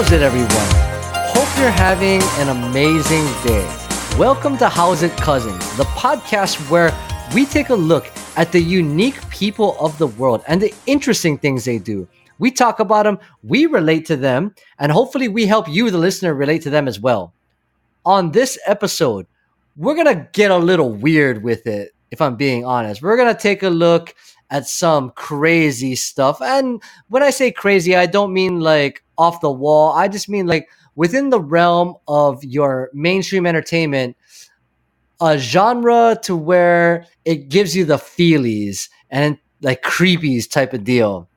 How's it, everyone? Hope you're having an amazing day. Welcome to How's It Cousins, the podcast where we take a look at the unique people of the world and the interesting things they do. We talk about them, we relate to them, and hopefully we help you, the listener, relate to them as well. On this episode, we're going to get a little weird with it, if I'm being honest. We're going to take a look at some crazy stuff. And when I say crazy, I don't mean like off the wall. I just mean like within the realm of your mainstream entertainment, a genre to where it gives you the feelies and like creepies type of deal.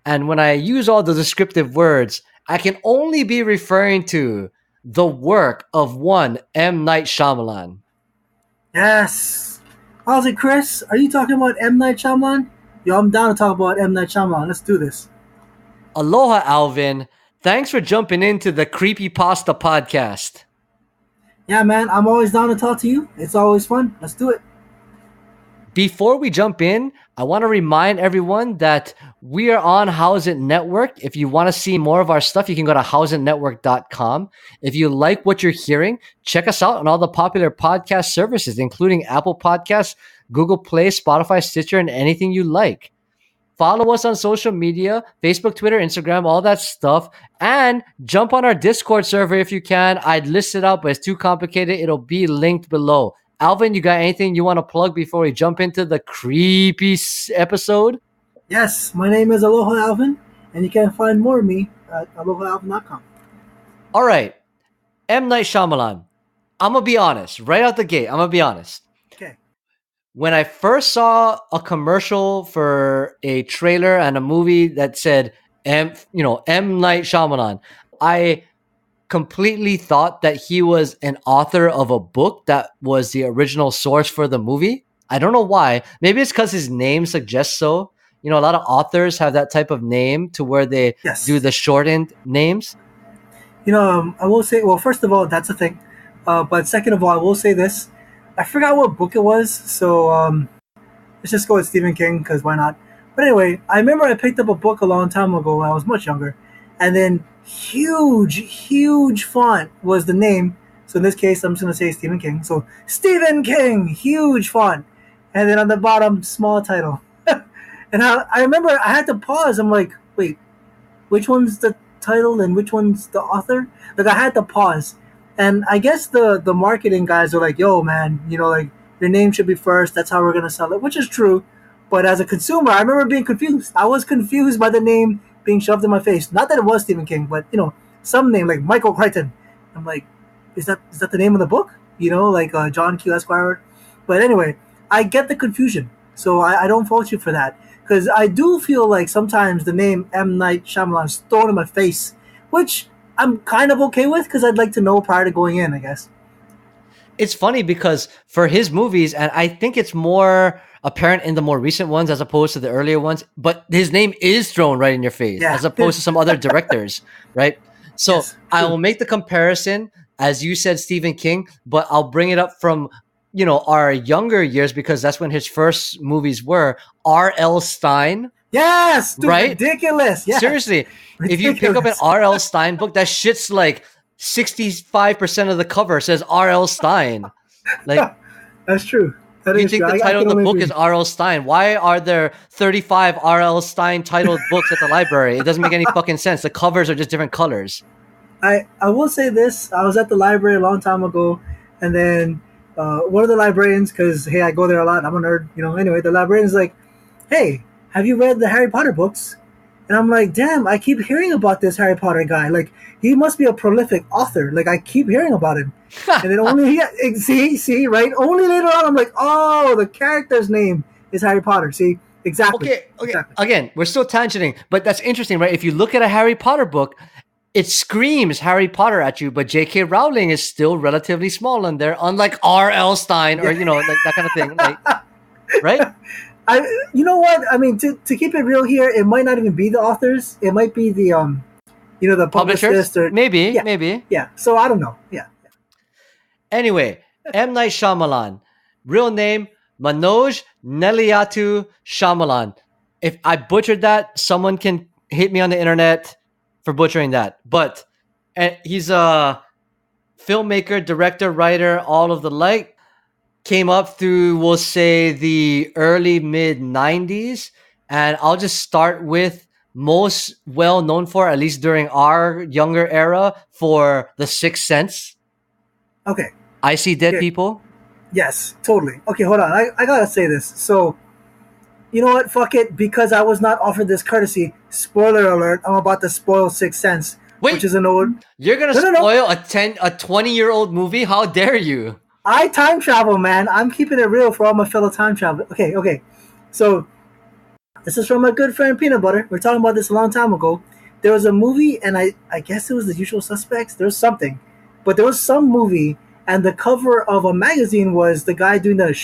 And when I use all the descriptive words, I can only be referring to the work of one M. Night Shyamalan. Yes. How's it, Chris? Are you talking about M. Night Shyamalan? Yo, I'm down to talk about M. Night Shyamalan. Let's do this. Aloha, Alvin. Thanks for jumping into the Creepypasta podcast. Yeah, man, I'm always down to talk to you. It's always fun. Let's do it. Before we jump in, I want to remind everyone that we are on How's It Network. If you want to see more of our stuff, you can go to howsitnetwork.com. If you like what you're hearing, check us out on all the popular podcast services, including Apple Podcasts, Google Play, Spotify, Stitcher, and anything you like. Follow us on social media, Facebook, Twitter, Instagram, all that stuff. And jump on our Discord server if you can. I'd list it out, but it's too complicated. It'll be linked below. Alvin, you got anything you want to plug before we jump into the creepy episode? Yes, my name is Aloha Alvin, and you can find more of me at alohalvin.com. All right. M. Night Shyamalan. I'm going to be honest. Right out the gate, I'm going to be honest. Okay. When I first saw a commercial for a trailer and a movie that said M. Night Shyamalan, I completely thought that he was an author of a book that was the original source for the movie. I don't know why. Maybe it's because his name suggests so. You know, a lot of authors have that type of name to where they do the shortened names. I will say, well, first of all, that's a thing. But second of all, I will say this. I forgot what book it was, so let's just go with Stephen King, because why not? But anyway, I remember I picked up a book a long time ago when I was much younger, and then huge font was the name. So in this case, I'm just going to say Stephen King. So Stephen King, huge font. And then on the bottom, small title. And I remember I had to pause. I'm like, wait, which one's the title and which one's the author? Like, I had to pause. And I guess the marketing guys are like, yo, man, like your name should be first. That's how we're going to sell it, which is true. But as a consumer, I remember being confused. I was confused by the name being shoved in my face. Not that it was Stephen King, but, some name like Michael Crichton. I'm like, is that the name of the book? Like John Q. Esquire. But anyway, I get the confusion. So I don't fault you for that. Because I do feel like sometimes the name M. Night Shyamalan is thrown in my face, which I'm kind of okay with because I'd like to know prior to going in, I guess. It's funny because for his movies, and I think it's more apparent in the more recent ones as opposed to the earlier ones, but his name is thrown right in your face as opposed to some other directors, right? So yes, I will make the comparison, as you said, Stephen King, but I'll bring it up from our younger years because that's when his first movies were. R.L. Stein. Yes, dude, right? Ridiculous. Yes. Seriously, if you pick up an R.L. Stein book, that shit's like 65% of the cover says R.L. Stein. Like, that's true. That you think true. The title of the book is R.L. Stein? Why are there 35 R.L. Stein titled books at the library? It doesn't make any fucking sense. The covers are just different colors. I will say this. I was at the library a long time ago, and then one of the librarians, because, hey, I go there a lot. I'm a nerd. Anyway, the librarian's like, hey, have you read the Harry Potter books? And I'm like, damn, I keep hearing about this Harry Potter guy. Like, he must be a prolific author. Like, I keep hearing about him. And then only, see, right? Only later on, I'm like, oh, the character's name is Harry Potter. See, exactly. Okay. Exactly. Again, we're still tangenting, but that's interesting, right? If you look at a Harry Potter book, it screams Harry Potter at you, but J.K. Rowling is still relatively small in there, unlike R.L. Stein or, like that kind of thing. Like, right? You know what? I mean, to keep it real here, it might not even be the authors. It might be the the publishers. Or maybe. Yeah. So I don't know. Yeah. Anyway, M. Night Shyamalan, real name Manoj Neliatu Shyamalan. If I butchered that, someone can hit me on the internet. for butchering that. But he's a filmmaker, director, writer, all of the like. Came up through, we'll say, the early mid 90s. And I'll just start with most well known for, at least during our younger era, for The Sixth Sense. Okay. I See Dead Okay. People. Yes, totally. Okay, hold on. I gotta say this. So, you know what? Fuck it. Because I was not offered this courtesy. Spoiler alert! I'm about to spoil Sixth Sense, Wait, which is an old. you're gonna No. spoil a 20-year-old movie? How dare you? I time travel, man. I'm keeping it real for all my fellow time travel. Okay. So this is from my good friend Peanut Butter. We're talking about this a long time ago. There was a movie, and I guess it was The Usual Suspects. There was something, but there was some movie, and the cover of a magazine was the guy doing the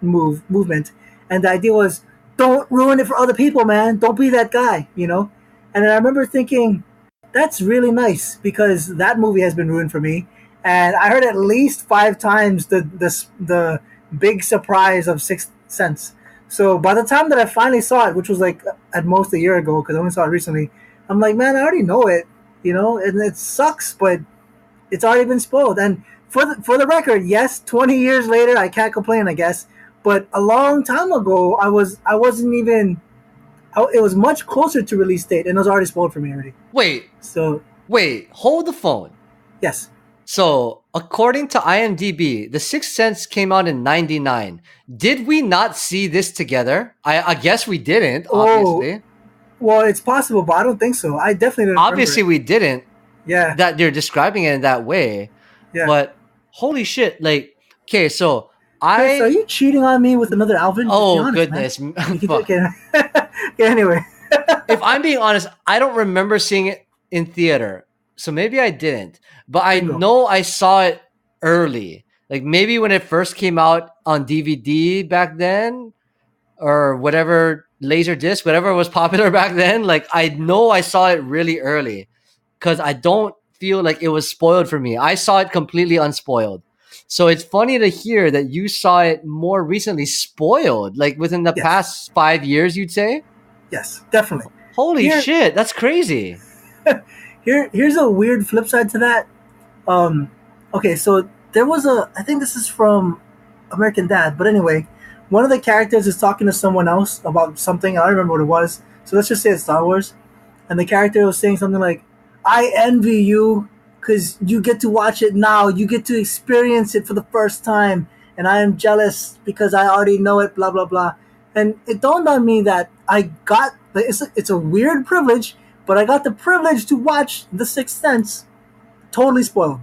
movement, and the idea was, don't ruin it for other people, man. Don't be that guy, you know. And then I remember thinking, that's really nice because that movie has been ruined for me. And I heard at least 5 times the big surprise of Sixth Sense. So by the time that I finally saw it, which was like at most a year ago, because I only saw it recently, I'm like, man, I already know it, you know, and it sucks, but it's already been spoiled. And for the record, yes, 20 years later, I can't complain, I guess. But a long time ago, it was much closer to release date, and it was already spoiled for me already. Wait, hold the phone. Yes. So, according to IMDb, The Sixth Sense came out in 99. Did we not see this together? I guess we didn't, obviously. Well, it's possible, but I don't think so. I definitely didn't. Obviously, we didn't. Yeah. That you're describing it in that way. Yeah. But holy shit, like, okay, so Chris, are you cheating on me with another Alvin? Oh, honest, goodness. Okay, anyway. If I'm being honest, I don't remember seeing it in theater. So maybe I didn't. But I know I saw it early. Like maybe when it first came out on DVD back then, or whatever, Laserdisc, whatever was popular back then. Like I know I saw it really early because I don't feel like it was spoiled for me. I saw it completely unspoiled. So it's funny to hear that you saw it more recently spoiled, like within the past 5 years, you'd say? Yes, definitely. Holy shit, that's crazy. Here's a weird flip side to that. Okay, so there was I think this is from American Dad, but anyway, one of the characters is talking to someone else about something. I don't remember what it was. So let's just say it's Star Wars. And the character was saying something like, I envy you because you get to watch it now. You get to experience it for the first time. And I am jealous because I already know it, blah, blah, blah. And it dawned on me that it's a weird privilege, but I got the privilege to watch The Sixth Sense totally spoiled.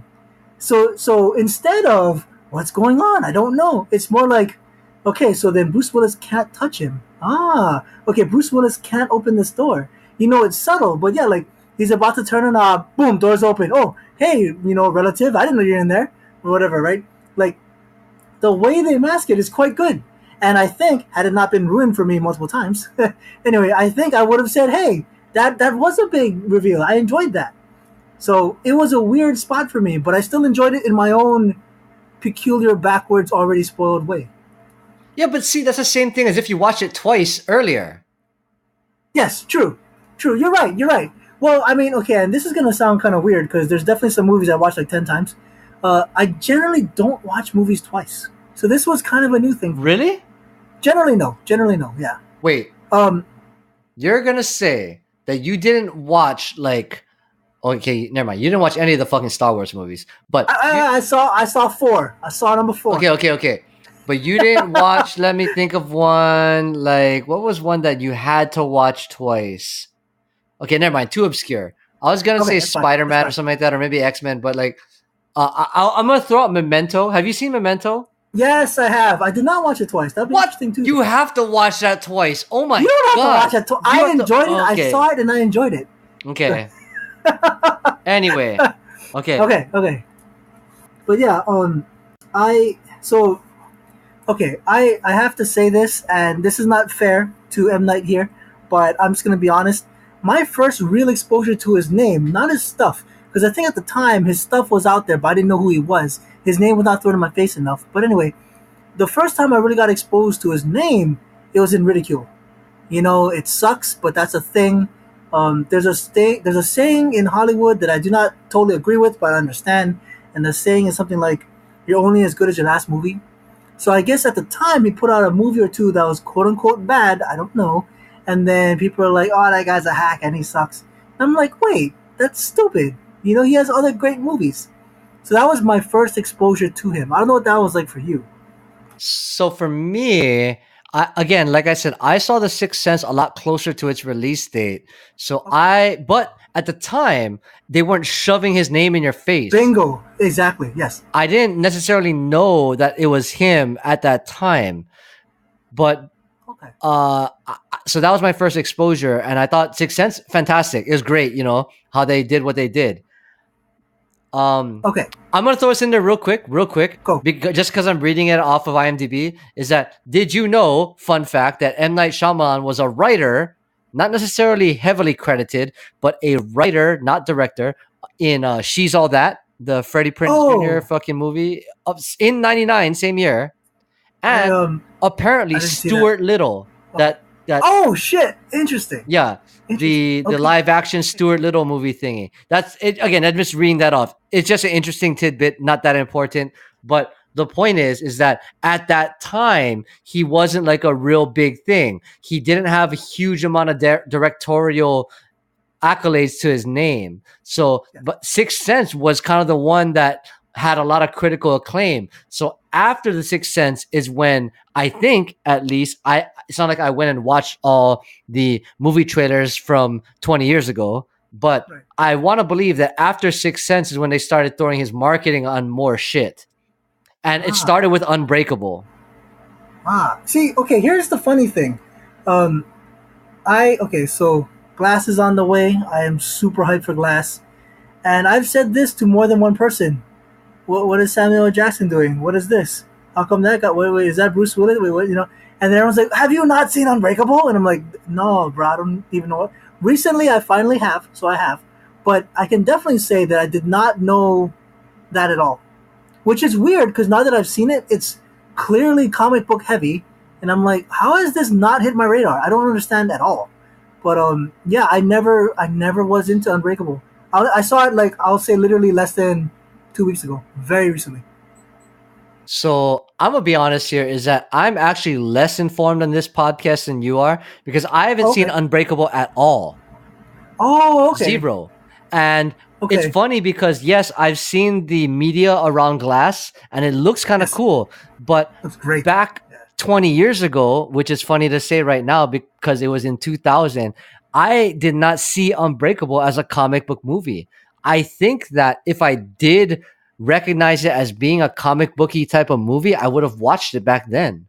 So instead of, what's going on? I don't know. It's more like, okay, so then Bruce Willis can't touch him. Okay, Bruce Willis can't open this door. You know, it's subtle, but yeah, like, he's about to turn a knob, boom, door's open. Oh, hey, relative, I didn't know you're in there, or whatever, right? Like, the way they mask it is quite good. And I think, had it not been ruined for me multiple times, anyway, I think I would have said, hey, that was a big reveal. I enjoyed that. So it was a weird spot for me, but I still enjoyed it in my own peculiar, backwards, already spoiled way. Yeah, but see, that's the same thing as if you watched it twice earlier. Yes, true. You're right. Well, I mean, okay, and this is going to sound kind of weird because there's definitely some movies I watched like 10 times. I generally don't watch movies twice. So this was kind of a new thing. Really? Generally, no, yeah. Wait. You're going to say that you didn't watch, like... Okay, never mind. You didn't watch any of the fucking Star Wars movies. But I saw 4. I saw number 4. Okay. But you didn't watch, let me think of one, like, what was one that you had to watch twice? Okay, never mind. Too obscure. I was going to say Spider-Man or something like that, or maybe X-Men, but like, I'm going to throw out Memento. Have you seen Memento? Yes, I have. I did not watch it twice. That'd be interesting too. You have to watch that twice. Oh my god. You don't have to watch it twice. I enjoyed it. Okay. I saw it and I enjoyed it. Okay. Anyway. Okay. But yeah, I have to say this, and this is not fair to M. Night here, but I'm just going to be honest. My first real exposure to his name, not his stuff, because I think at the time his stuff was out there, but I didn't know who he was. His name was not thrown in my face enough. But anyway, the first time I really got exposed to his name, it was in Ridicule. You know, it sucks, but that's a thing. There's a saying in Hollywood that I do not totally agree with, but I understand. And the saying is something like, "You're only as good as your last movie." So I guess at the time he put out a movie or two that was quote unquote bad. I don't know. And then people are like, "Oh, that guy's a hack and he sucks." And I'm like, "Wait, that's stupid." He has other great movies. So that was my first exposure to him. I don't know what that was like for you. So for me, again, like I said, I saw The Sixth Sense a lot closer to its release date. Okay. But at the time, they weren't shoving his name in your face. Bingo. Exactly. Yes. I didn't necessarily know that it was him at that time, but Okay. so that was my first exposure, and I thought Sixth Sense fantastic. It was great, how they did what they did. Um, Okay. I'm gonna throw this in there real quick, Go. just because I'm reading it off of IMDb. Is that did you know? Fun fact that M. Night Shyamalan was a writer, not necessarily heavily credited, but a writer, not director, in She's All That, the Freddie Prinze Jr. Oh, fucking movie in '99, same year, I and apparently I didn't see that. Stuart Little, Okay. that Oh shit! Interesting. yeah, Interesting. the Okay. live action Stuart Little movie thingy. That's it. Again, I'm just reading that off. It's just an interesting tidbit, not that important. But the point is that at that time he wasn't like a real big thing. He didn't have a huge amount of directorial accolades to his name. So, Yeah. but Sixth Sense was kind of the one that had a lot of critical acclaim. So after the Sixth Sense is when I think, at least, it's not like I went and watched all the movie trailers from 20 years ago, but Right. I want to believe that after Sixth Sense is when they started throwing his marketing on more shit. And it Ah. started with Unbreakable. See, okay, here's the funny thing. Um, so Glass is on the way. I am super hyped for Glass. And I've said this to more than one person. What is Samuel L. Jackson doing? What is this? How come that guy? Wait, is that Bruce Willis? Wait, what? And then everyone's like, "Have you not seen Unbreakable?" And I'm like, "No, bro, I don't even know what." Recently, I finally have, so I have. But I can definitely say that I did not know that at all, which is weird because now that I've seen it, it's clearly comic book heavy, and I'm like, how has this not hit my radar? I don't understand at all. But yeah, I never was into Unbreakable. I saw it like I'll say literally less than 2 weeks ago, very recently. So I'm gonna be honest here is that I'm actually less informed on this podcast than you are because I haven't seen Okay. Unbreakable at all. Oh, okay. Zero. And it's Okay. funny because yes, I've seen the media around Glass and it looks kind of Yes, cool, but that's great. back Yeah. 20 years ago, which is funny to say right now because it was in 2000, I did not see Unbreakable as a comic book movie. I think that if I did recognize it as being a comic booky type of movie, I would have watched it back then.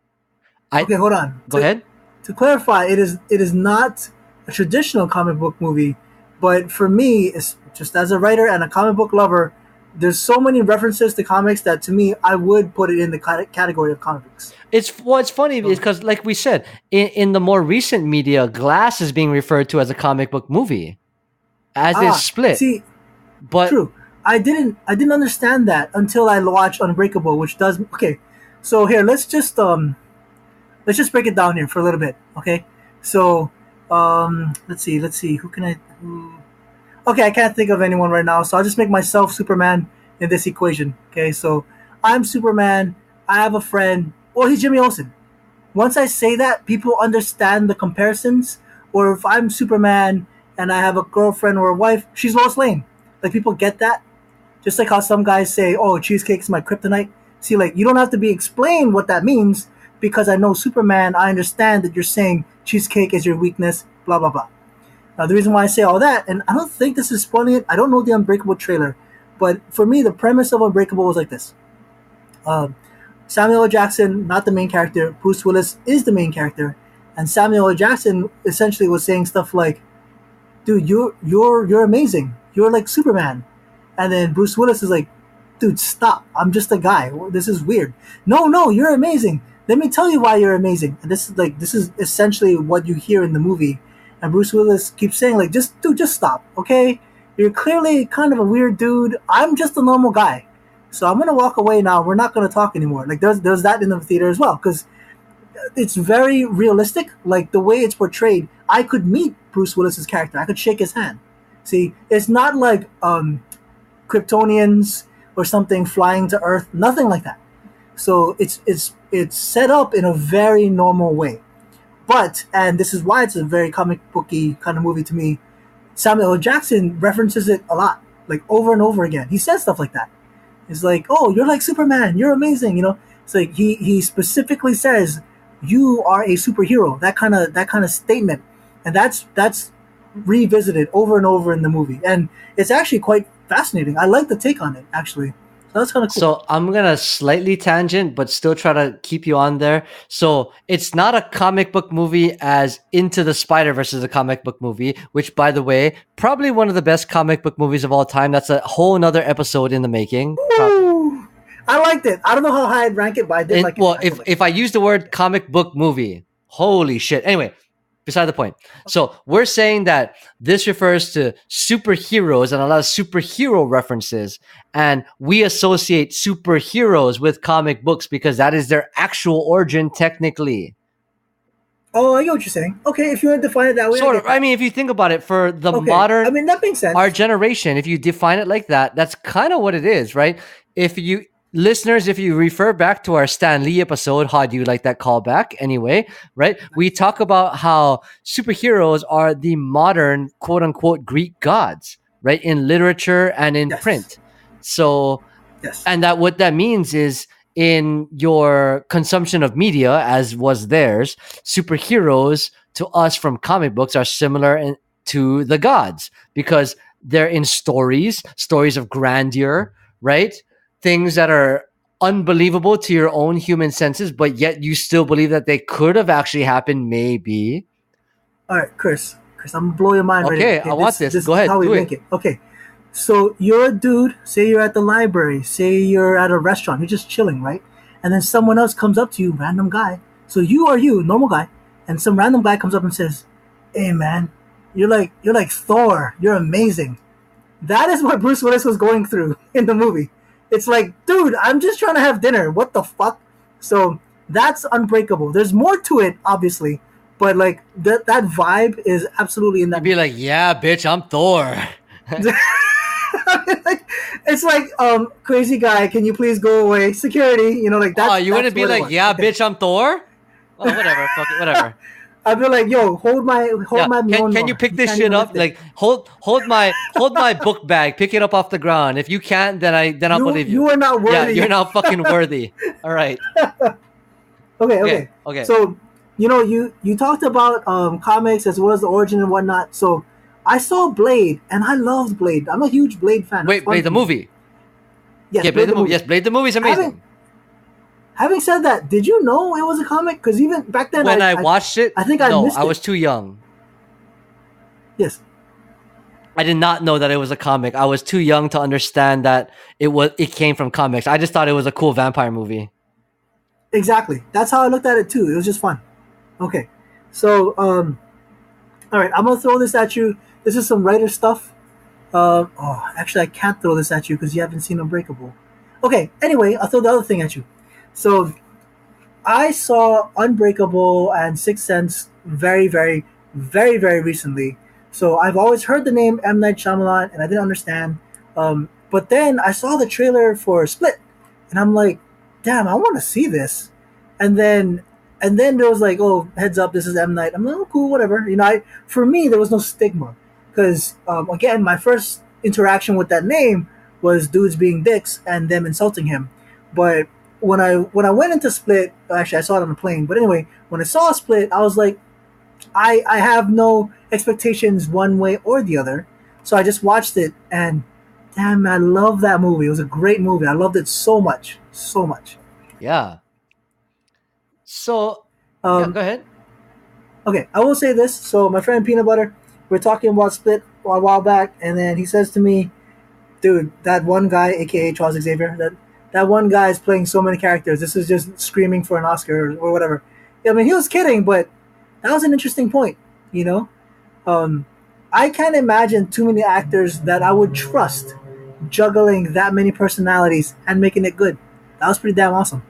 I Okay, hold on. Go ahead. To clarify, it is not a traditional comic book movie, but for me, it's just as a writer and a comic book lover, there's so many references to comics that to me, I would put it in the category of comic books. It's funny is because like we said in the more recent media, Glass is being referred to as a comic book movie, as is Split. See, But true. I didn't understand that until I watched Unbreakable, which does okay. So here, let's just break it down here for a little bit, okay? So, let's see, who? Okay, I can't think of anyone right now, so I'll just make myself Superman in this equation. Okay, so I'm Superman. I have a friend. Well, he's Jimmy Olsen. Once I say that, people understand the comparisons. Or if I'm Superman and I have a girlfriend or a wife, she's Lois Lane. Like people get that. Just like how some guys say, "Oh, cheesecake is my kryptonite." See, like you don't have to be explained what that means because I know Superman. I understand that you're saying cheesecake is your weakness. Blah blah blah. Now, the reason why I say all that, and I don't think this is spoiling it. I don't know the Unbreakable trailer, but for me, the premise of Unbreakable was like this: um, Samuel L. Jackson, not the main character. Bruce Willis is the main character, and Samuel L. Jackson essentially was saying stuff like, "Dude, you're amazing. You're like Superman." And then Bruce Willis is like, "Dude, stop. I'm just a guy. This is weird." No, you're amazing. Let me tell you why you're amazing. And this is essentially what you hear in the movie. And Bruce Willis keeps saying like, just stop, okay? You're clearly kind of a weird dude. I'm just a normal guy. So I'm gonna walk away now. We're not gonna talk anymore. Like there's that in the theater as well. Because it's very realistic. Like the way it's portrayed, I could meet Bruce Willis's character. I could shake his hand. See, it's not like Kryptonians or something flying to Earth. Nothing like that. So it's set up in a very normal way. But and this is why it's a very comic booky kind of movie to me. Samuel L. Jackson references it a lot, like over and over again. He says stuff like that. It's like, "Oh, you're like Superman. You're amazing." It's like he specifically says, "You are a superhero." That kind of statement, and that's revisited over and over in the movie, and it's actually quite fascinating. I like the take on it actually. So that's kind of cool. So I'm gonna slightly tangent, but still try to keep you on there. So it's not a comic book movie as Into the Spider-Verse is a comic book movie, which, by the way, probably one of the best comic book movies of all time. That's a whole nother episode in the making. Ooh, I liked it. I don't know how high I'd rank it, but I did like it. Well, if I use the word comic book movie, holy shit. Anyway, beside the point. So we're saying that this refers to superheroes and a lot of superhero references, and we associate superheroes with comic books because that is their actual origin technically. Oh, I get what you're saying. Okay, if you want to define it that way. Sort of. I mean, if you think about it, for the modern, I mean, that makes sense. our generation, if you define it like that, that's kind of what it is, right? If you listeners, if you refer back to our Stan Lee episode, how do you like that callback? Anyway, right? We talk about how superheroes are the modern quote unquote Greek gods, right? In literature and in print. So, and that what that means is in your consumption of media, as was theirs, superheroes to us from comic books are similar to the gods because they're in stories of grandeur, right? Things that are unbelievable to your own human senses, but yet you still believe that they could have actually happened, maybe. All right, Chris, I'm gonna blow your mind. Okay, I want this. Go ahead, how we make it. Okay, so you're a dude. Say you're at the library. Say you're at a restaurant. You're just chilling, right? And then someone else comes up to you, random guy. So you are you, normal guy, and some random guy comes up and says, "Hey, man, you're like Thor. You're amazing." That is what Bruce Willis was going through in the movie. It's like, dude, I'm just trying to have dinner. What the fuck? So that's Unbreakable. There's more to it, obviously, but like that vibe is absolutely in that. You'd be like, yeah, bitch, I'm Thor. It's like, crazy guy, can you please go away? Security, like that. Oh, you wouldn't be like, yeah, okay. Bitch, I'm Thor? Oh, whatever, fuck it, whatever. I'd be like, yo, hold my. Can you pick this shit up? Like, hold my book bag, pick it up off the ground. If you can't, then I'll believe you. You are not worthy. Yeah, you're not fucking worthy. All right. Okay. So, you talked about comics as well as the origin and whatnot. So, I saw Blade, and I loved Blade. I'm a huge Blade fan. Wait, Blade the movie. Yes, yeah, Blade the movie. Yes, Blade the movie is amazing. Having said that, did you know it was a comic? Because even back then, when I watched it, I missed it. I was too young. Yes, I did not know that it was a comic. I was too young to understand that it came from comics. I just thought it was a cool vampire movie. Exactly. That's how I looked at it too. It was just fun. Okay, so all right, I'm gonna throw this at you. This is some writer stuff. Actually, I can't throw this at you because you haven't seen Unbreakable. Okay. Anyway, I'll throw the other thing at you. So, I saw Unbreakable and Sixth Sense very, very, very, very recently. So I've always heard the name M. Night Shyamalan, and I didn't understand. But then I saw the trailer for Split, and I'm like, damn, I want to see this. And then there was like, oh, heads up, this is M. Night. I'm like, oh, cool, whatever. For me, there was no stigma. Because, again, my first interaction with that name was dudes being dicks and them insulting him. But when I went into Split, actually I saw it on the plane, but anyway, when I saw Split, I was like, I have no expectations one way or the other, so I just watched it, and damn, I love that movie. It was a great movie. I loved it so much. Yeah. So, go ahead. Okay, I will say this. So my friend Peanut Butter, we're talking about Split a while back, and then he says to me, dude, that one guy, aka Charles Xavier, that one guy is playing so many characters. This is just screaming for an Oscar or whatever. I mean, he was kidding, but that was an interesting point, I can't imagine too many actors that I would trust juggling that many personalities and making it good. That was pretty damn awesome.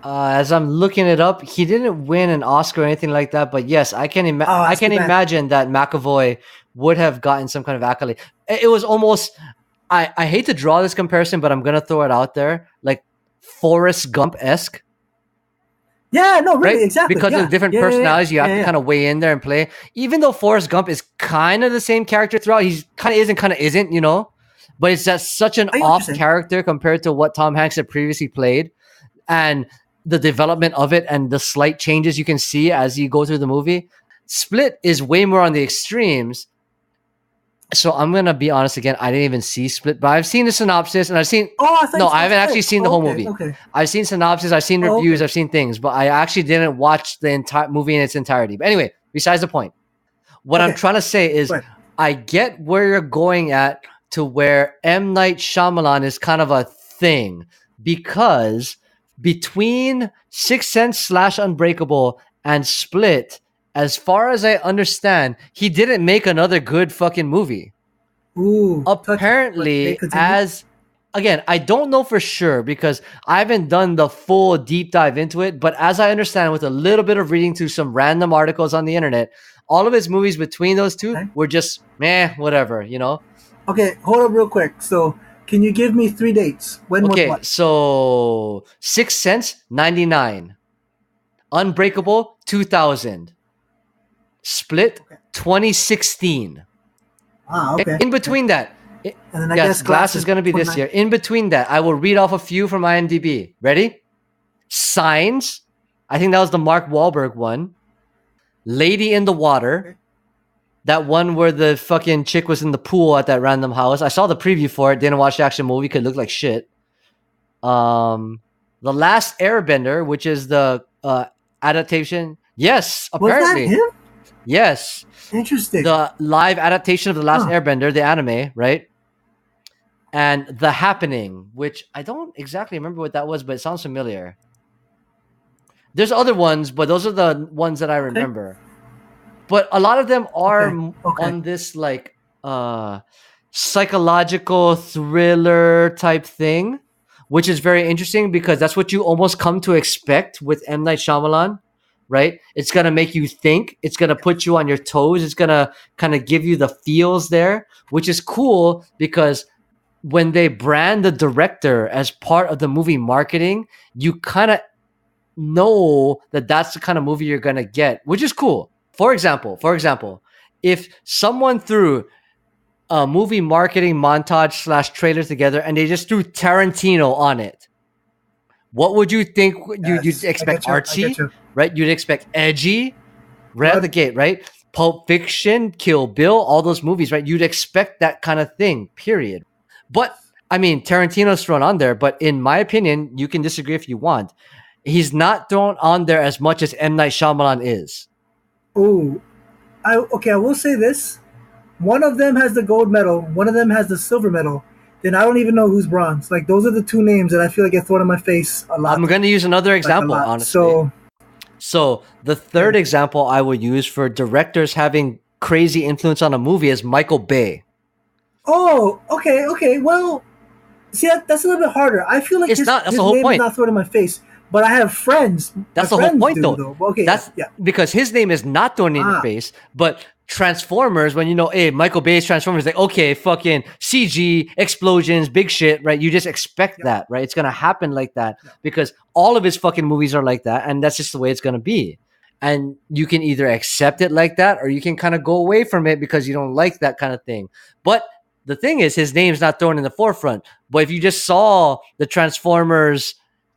As I'm looking it up, he didn't win an Oscar or anything like that. But yes, Oh, I that's too can bad. imagine that McAvoy would have gotten some kind of accolade. It was almost. I hate to draw this comparison, but I'm gonna throw it out there, like Forrest Gump esque, Yeah, no, really, right? exactly. Because of the Yeah, different yeah, yeah, yeah, personalities, you have yeah, to yeah. kind of weigh in there and play. Even though Forrest Gump is kind of the same character throughout, he's kind of isn't, kind of isn't, you know. But it's just such an I get what you're off saying. character compared to what Tom Hanks had previously played, and the development of it and the slight changes you can see as you go through the movie. Split is way more on the extremes. So I'm gonna be honest again. I didn't even see Split, but I've seen the synopsis and I've seen. Oh, I thought No, you I said haven't actually Split. seen the Oh, whole okay, movie. okay. I've seen synopsis, I've seen Oh, reviews, okay, I've seen things, but I actually didn't watch the entire movie in its entirety. But anyway, besides the point. What I'm okay. trying to say is, Go ahead. I get where you're going at to where M. Night Shyamalan is kind of a thing because between Sixth Sense slash Unbreakable and Split, as far as I understand, he didn't make another good fucking movie. Ooh, touchy. But okay, Apparently, continue. as again, I don't know for sure because I haven't done the full deep dive into it, but as I understand, with a little bit of reading through some random articles on the internet, all of his movies between those two Okay. were just meh, whatever, you know? Okay, hold up real quick. So, can you give me 3 dates? When was Okay, what? so Sixth Sense, 99. Unbreakable, 2000. Split, Okay. 2016. Ah, okay. In Okay. between that, And then I yes, guess Glass Glass is is going to be this 29. year. In between that, I will read off a few from IMDb. Ready? Signs. I think that was the Mark Wahlberg one. Lady in the Water. Okay. That one where the fucking chick was in the pool at that random house. I saw the preview for it. Didn't watch the actual movie. Could look like shit. The Last Airbender, which is the adaptation. Yes, Was that apparently. him? Yes. Interesting. The live adaptation of The Last Huh. Airbender, the anime, right? And The Happening, which I don't exactly remember what that was, but it sounds familiar. There's other ones, but those are the ones that I Okay. remember. But a lot of them are Okay. on this like psychological thriller type thing, which is very interesting because that's what you almost come to expect with M. Night Shyamalan, right? It's gonna make you think, it's gonna put you on your toes, it's gonna kind of give you the feels there, which is cool because when they brand the director as part of the movie marketing, you kind of know that that's the kind of movie you're gonna get, which is cool. For example, if someone threw a movie marketing montage slash trailer together and they just threw Tarantino on it, what would you think? You'd Yes, I expect get you. I get artsy, you. right? You'd expect edgy, right out the Blood. gate, right? Pulp Fiction, Kill Bill, all those movies, right? You'd expect that kind of thing, period. But I mean, Tarantino's thrown on there, but in my opinion, you can disagree if you want. He's not thrown on there as much as M. Night Shyamalan is. Oh, I will say this. One of them has the gold medal. One of them has the silver medal. Then I don't even know who's bronze. Like those are the two names that I feel like get thrown in my face a lot. I'm going to use another Like a example, lot. honestly. So the third Okay. example I would use for directors having crazy influence on a movie is Michael Bay. Oh, okay. Well, see, that's a little bit harder. I feel like It's his, not. That's his the whole name point. is not thrown in my face. But I have friends. That's My the whole friends point, do, though. though. Okay, That's yeah. because his name is not thrown in your Ah. face. But Transformers, when you know, hey, Michael Bay's Transformers, like, okay, fucking CG, explosions, big shit, right? You just expect that, right? It's gonna happen like that because all of his fucking movies are like that, and that's just the way it's gonna be. And you can either accept it like that, or you can kind of go away from it because you don't like that kind of thing. But the thing is, his name's not thrown in the forefront. But if you just saw the Transformers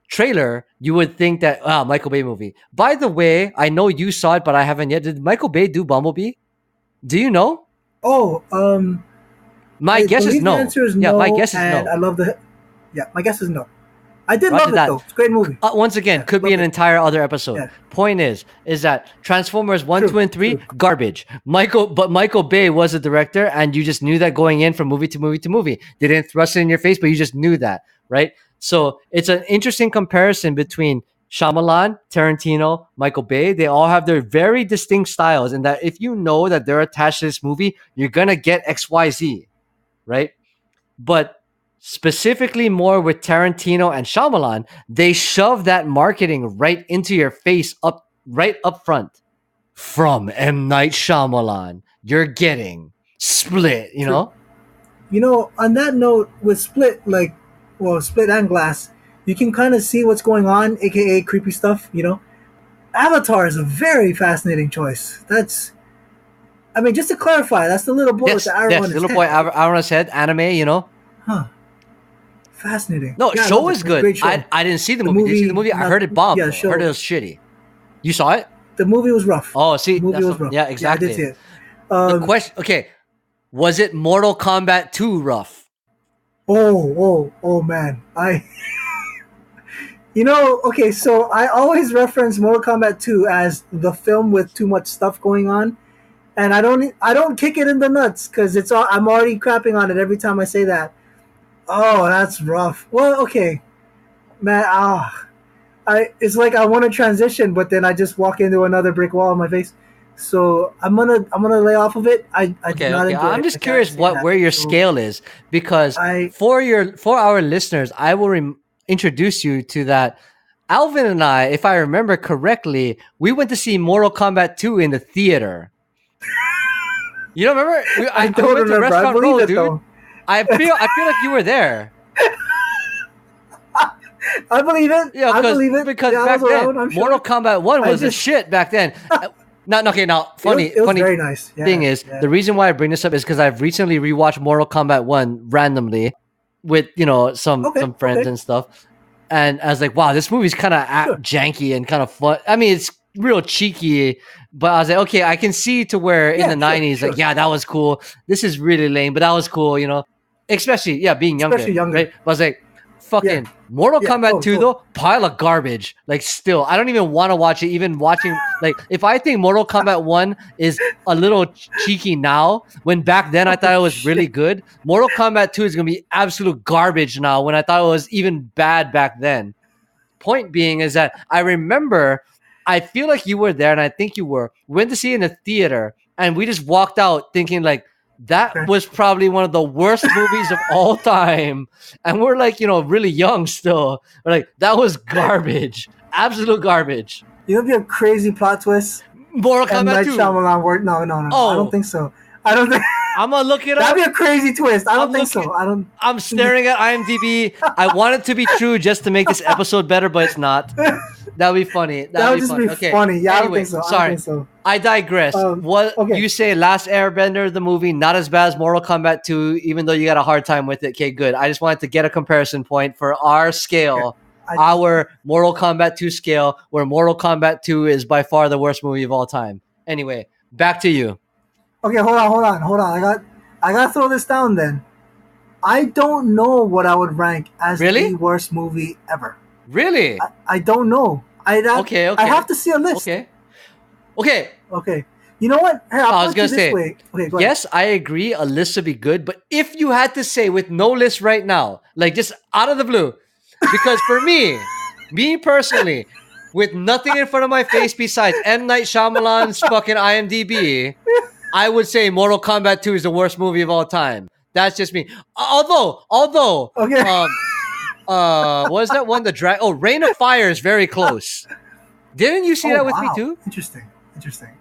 trailer, you would think that Michael Bay movie. By the way, I know you saw it, but I haven't yet. Did Michael Bay do Bumblebee? Do you know? Oh, My I guess is believe no. the answer is Yeah, no. my guess is and no. I love the. Yeah, my guess is no. I did Roger love it that. though. It's a great movie. Once again, Yeah, could be love an it. entire other episode. Yeah. Point is that Transformers 1, True, 2, and 3, true. garbage. Michael Bay was a director, and you just knew that going in from movie to movie to movie. They didn't thrust it in your face, but you just knew that, right? So it's an interesting comparison between Shyamalan, Tarantino, Michael Bay. They all have their very distinct styles, and that if you know that they're attached to this movie, you're gonna get XYZ, right? But specifically more with Tarantino and Shyamalan, they shove that marketing right into your face right up front. From M. Night Shyamalan, you're getting Split, you True. know? On that note, with Split, Split and Glass, you can kind of see what's going on, aka creepy stuff. Avatar is a very fascinating choice. Just to clarify, that's the little boy with the arrow on his little head. boy arrow on his head, anime, Huh. Fascinating. No, Yeah, show is good. Great show. I didn't see the movie. Did you see the movie? I heard it bombed. Yeah, I heard it was shitty. You saw it? The movie was rough. Oh, see, the movie was rough. Yeah, exactly. Yeah, I did see it. The question, okay, was it Mortal Kombat 2 rough? Oh, man. Okay, so I always reference Mortal Kombat 2 as the film with too much stuff going on, and I don't kick it in the nuts because I'm already crapping on it every time I say that. Oh, that's rough. Well, okay, man. It's like I want to transition, but then I just walk into another brick wall in my face. So I'm gonna lay off of it. I do not enjoy it. I'm just curious where your scale is, because for our listeners, I will introduce you to that. Alvin and I, if I remember correctly, we went to see Mortal Kombat 2 in the theater. You don't remember? I don't remember. I believe it, dude. Though. I feel like you were there. I believe it. Yeah, I believe it. Because back then, Mortal Kombat 1 was the shit back then. Now, funny it was very nice. Thing is, the reason why I bring this up is because I've recently rewatched Mortal Kombat 1 randomly with, some friends and stuff. And I was like, wow, this movie's kind of janky and kind of fun. I mean, it's real cheeky, but I was like, okay, I can see to where in the 90s, like, yeah, that was cool. This is really lame, but that was cool, especially, being younger. Right? But I was like, fucking Mortal Kombat 2 though, pile of garbage. Like, still, I don't even want to watch it. Even watching, like, if I think Mortal Kombat 1 is a little cheeky now, when back then I thought it was really good, Mortal Kombat 2 is gonna be absolute garbage now, when I thought it was even bad back then. Point being is that I remember, I feel like you were there, and I think you were. We went to see it in the theater, and we just walked out thinking like, that was probably one of the worst movies of all time. And we're like, really young still. We're like, that was garbage. Absolute garbage. It'd be a crazy plot twist. Mortal Kombat 2. Shyamalan word. No. I don't think so. I'm gonna look it up. That'd be a crazy twist. I don't think so. I'm staring at IMDb. I want it to be true just to make this episode better, but it's not. That'd be funny. That would just be funny. Yeah, anyway, I don't think so. Sorry. I digress. You say Last Airbender, the movie, not as bad as Mortal Kombat 2, even though you got a hard time with it. Okay, good. I just wanted to get a comparison point for our scale, our Mortal Kombat 2 scale, where Mortal Kombat 2 is by far the worst movie of all time. Anyway, back to you. Okay, hold on. I got to throw this down then. I don't know what I would rank as the worst movie ever. Really? I don't know. Okay. I have to see a list. Okay. You know what? Hey, I was going to say, okay, go ahead. Yes, I agree. A list would be good. But if you had to say with no list right now, like just out of the blue, because for me personally, with nothing in front of my face besides M. Night Shyamalan's fucking IMDb, I would say Mortal Kombat 2 is the worst movie of all time. That's just me. Although, okay. what is that one? Reign of Fire is very close. Didn't you see that with me too? Interesting.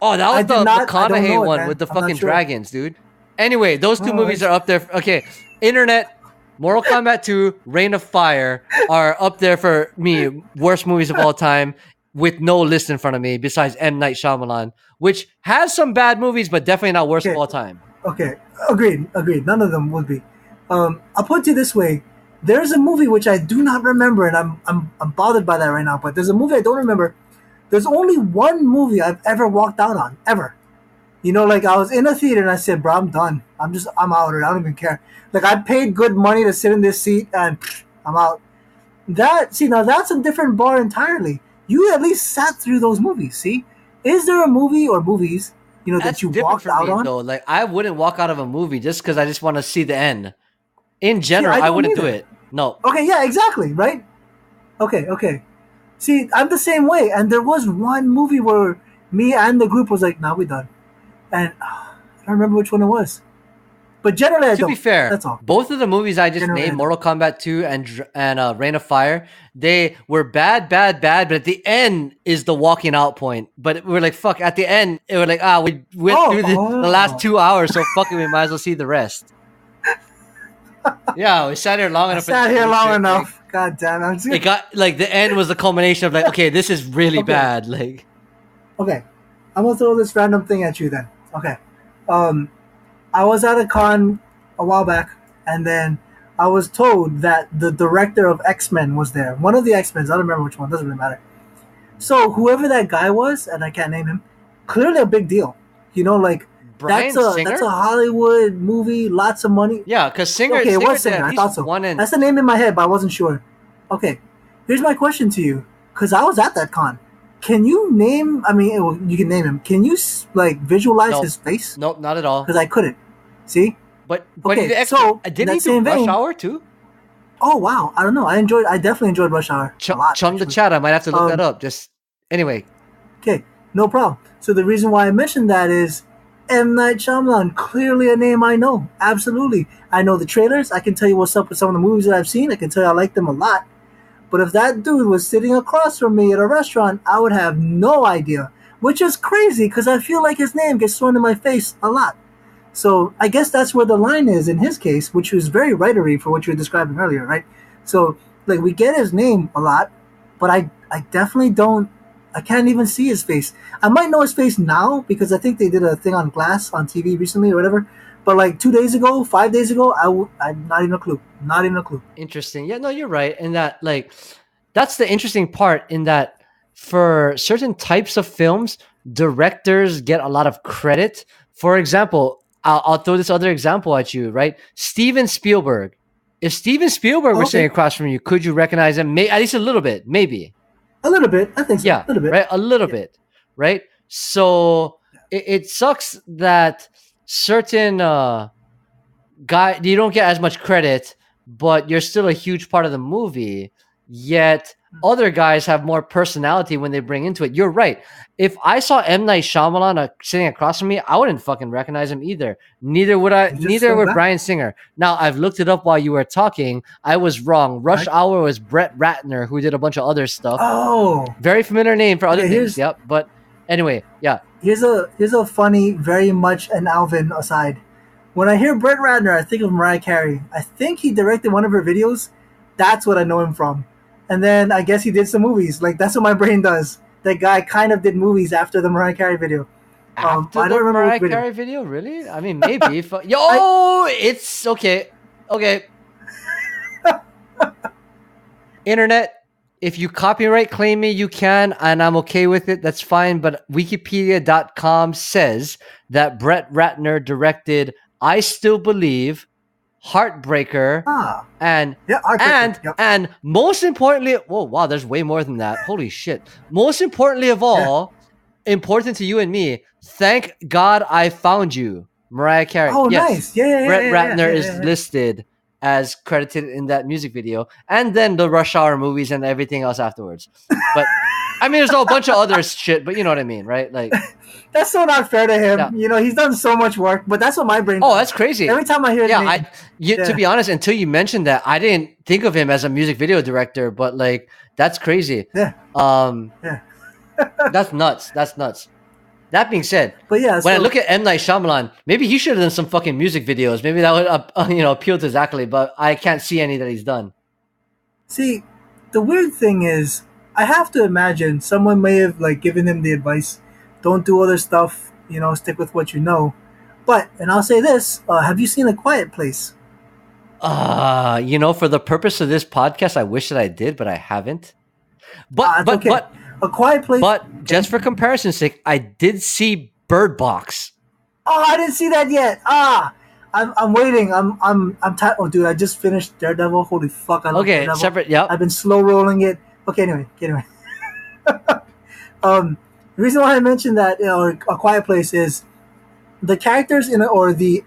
Oh, that was the McConaughey one with the fucking dragons, dude. Anyway, those two movies are up there. Okay, internet, Mortal Kombat 2, Reign of Fire are up there for me, worst movies of all time, with no list in front of me besides M. Night Shyamalan, which has some bad movies, but definitely not worst of all time. Okay, agreed. None of them would be. I'll put it this way. There's a movie which I do not remember, and I'm bothered by that right now, but there's a movie I don't remember. There's only one movie I've ever walked out on, ever. Like I was in a theater and I said, bro, I'm done. I'm out. I don't even care. Like I paid good money to sit in this seat and I'm out. Now that's a different bar entirely. You at least sat through those movies, see? Is there a movie or movies, that you walked out on? Though. Like I wouldn't walk out of a movie just because I just want to see the end. In general, I wouldn't do it. No. Okay, yeah, exactly, right? Okay. See, I'm the same way. And there was one movie where me and the group was like, nah, we're done. And I don't remember which one it was. But generally, I To be don't. fair, That's all. both of the movies I just Generally, I named, don't. Mortal Kombat 2 and Reign of Fire, they were bad, but at the end is the walking out point. But we're like, fuck, at the end, we're like, we went through the last 2 hours, so fuck it, we might as well see the rest. Yeah, we sat here long enough. Sat here long enough. Like, God damn it. It got, like, the end was the culmination of, like, okay, this is really bad. Like, okay, I'm going to throw this random thing at you then. Okay. I was at a con a while back, and then I was told that the director of X-Men was there. One of the X-Men, I don't remember which one, doesn't really matter. So whoever that guy was, and I can't name him, clearly a big deal. You know, like, that's a Hollywood movie, lots of money. Yeah, because Singer. Okay, it was Singer. I thought so. That's the name in my head, but I wasn't sure. Okay, here's my question to you, because I was at that con. Can you name? I mean, you can name him. Can you like visualize his face? Nope, not at all. Because I couldn't. See? But okay, so didn't he do Rush Hour too? Oh wow, I don't know. I definitely enjoyed Rush Hour a lot. Chum the chat. I might have to look that up. Just anyway. Okay, no problem. So the reason why I mentioned that is M. Night Shyamalan, clearly a name I know. Absolutely. I know the trailers. I can tell you what's up with some of the movies that I've seen. I can tell you I like them a lot. But if that dude was sitting across from me at a restaurant, I would have no idea. Which is crazy, because I feel like his name gets thrown in my face a lot. So I guess that's where the line is in his case, which was very writery for what you were describing earlier, right? So, like, we get his name a lot, but I definitely don't, I can't even see his face. I might know his face now, because I think they did a thing on Glass on TV recently or whatever. But like 2 days ago, 5 days ago, I'm not even a clue. Not even a clue. Interesting. Yeah, no, you're right. In that, like, that's the interesting part, in that for certain types of films, directors get a lot of credit. For example, I'll throw this other example at you, right? Steven Spielberg. If Steven Spielberg were sitting across from you, could you recognize him? At least a little bit, maybe. A little bit, I think so. Yeah, a little bit. Right? A little bit, right? So it sucks that certain guy, you don't get as much credit, but you're still a huge part of the movie, yet other guys have more personality when they bring into it. You're right. If I saw M. Night Shyamalan sitting across from me, I wouldn't fucking recognize him either. Neither would Bryan Singer. Now, I've looked it up while you were talking. I was wrong. Rush Hour was Brett Ratner, who did a bunch of other stuff. Oh. Very familiar name for other things. Yep. But anyway, yeah. Here's a funny, very much an Alvin aside. When I hear Brett Ratner, I think of Mariah Carey. I think he directed one of her videos. That's what I know him from. And then I guess he did some movies. Like, that's what my brain does. That guy kind of did movies after the Mariah Carey video. After I don't the remember Mariah Carey video? Really? I mean, maybe. It's okay. Okay. Internet, if you copyright claim me, you can, and I'm okay with it. That's fine. But Wikipedia.com says that Brett Ratner directed I Still Believe, Heartbreaker, and most importantly, whoa, wow, there's way more than that. Holy shit. Most importantly of all, important to you and me, Thank God I Found You, Mariah Carey. Oh, yes. Nice. Yeah. Brett Ratner is listed as credited in that music video, and then the Rush Hour movies and everything else afterwards. But I mean, there's a bunch of other shit, but you know what I mean, right? Like, that's so not fair to him. Yeah. You know, he's done so much work, but that's what my brain does. Oh, that's crazy. Every time I hear the name. To be honest, until you mentioned that, I didn't think of him as a music video director, but like, that's crazy. Yeah. That's nuts. That's nuts. That being said, but yeah, when I look at M. Night Shyamalan, maybe he should have done some fucking music videos. Maybe that would appeal to Zachary, but I can't see any that he's done. See, the weird thing is, I have to imagine someone may have like given him the advice, don't do other stuff, stick with what you know. But, and I'll say this, have you seen A Quiet Place? For the purpose of this podcast, I wish that I did, but I haven't. But A Quiet Place. But just for comparison's sake, I did see Bird Box. Oh, I didn't see that yet. I'm waiting. I'm tired. Oh, dude, I just finished Daredevil. Holy fuck! I love Daredevil. Separate. Yep. I've been slow rolling it. Okay, anyway. The reason why I mentioned that, A Quiet Place is the characters or the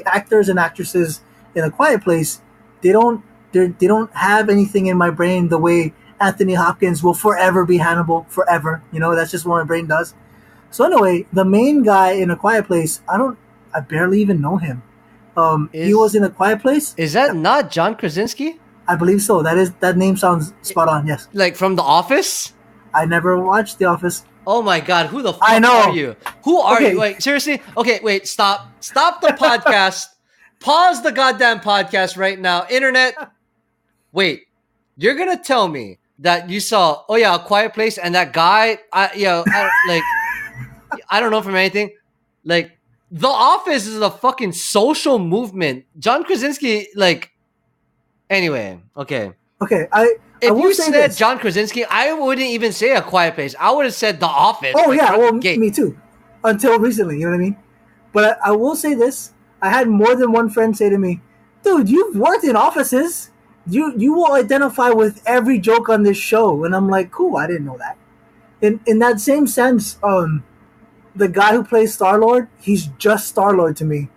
actors and actresses in A Quiet Place. They don't have anything in my brain the way Anthony Hopkins will forever be Hannibal, forever. That's just what my brain does. So anyway, the main guy in A Quiet Place, I barely even know him. He was in A Quiet Place. Is that not John Krasinski? I believe so. That name sounds spot on. Yes. Like from The Office? I never watched The Office. Oh my God, who the fuck I know. are you? Who are Okay. you? Wait, seriously? Okay, wait, stop. Stop the podcast. Pause the goddamn podcast right now. Internet. Wait, you're going to tell me that you saw, A Quiet Place, and that guy, I don't know from anything. Like, The Office is a fucking social movement. John Krasinski, like, anyway, okay. Okay, If will you say said this. John Krasinski, I wouldn't even say A Quiet Place. I would have said The Office. Oh like, yeah, from well the gate. me too. Until recently, you know what I mean. But I will say this: I had more than one friend say to me, "Dude, you've worked in offices. You will identify with every joke on this show." And I'm like, "Cool, I didn't know that." In that same sense, the guy who plays Star-Lord, he's just Star-Lord to me.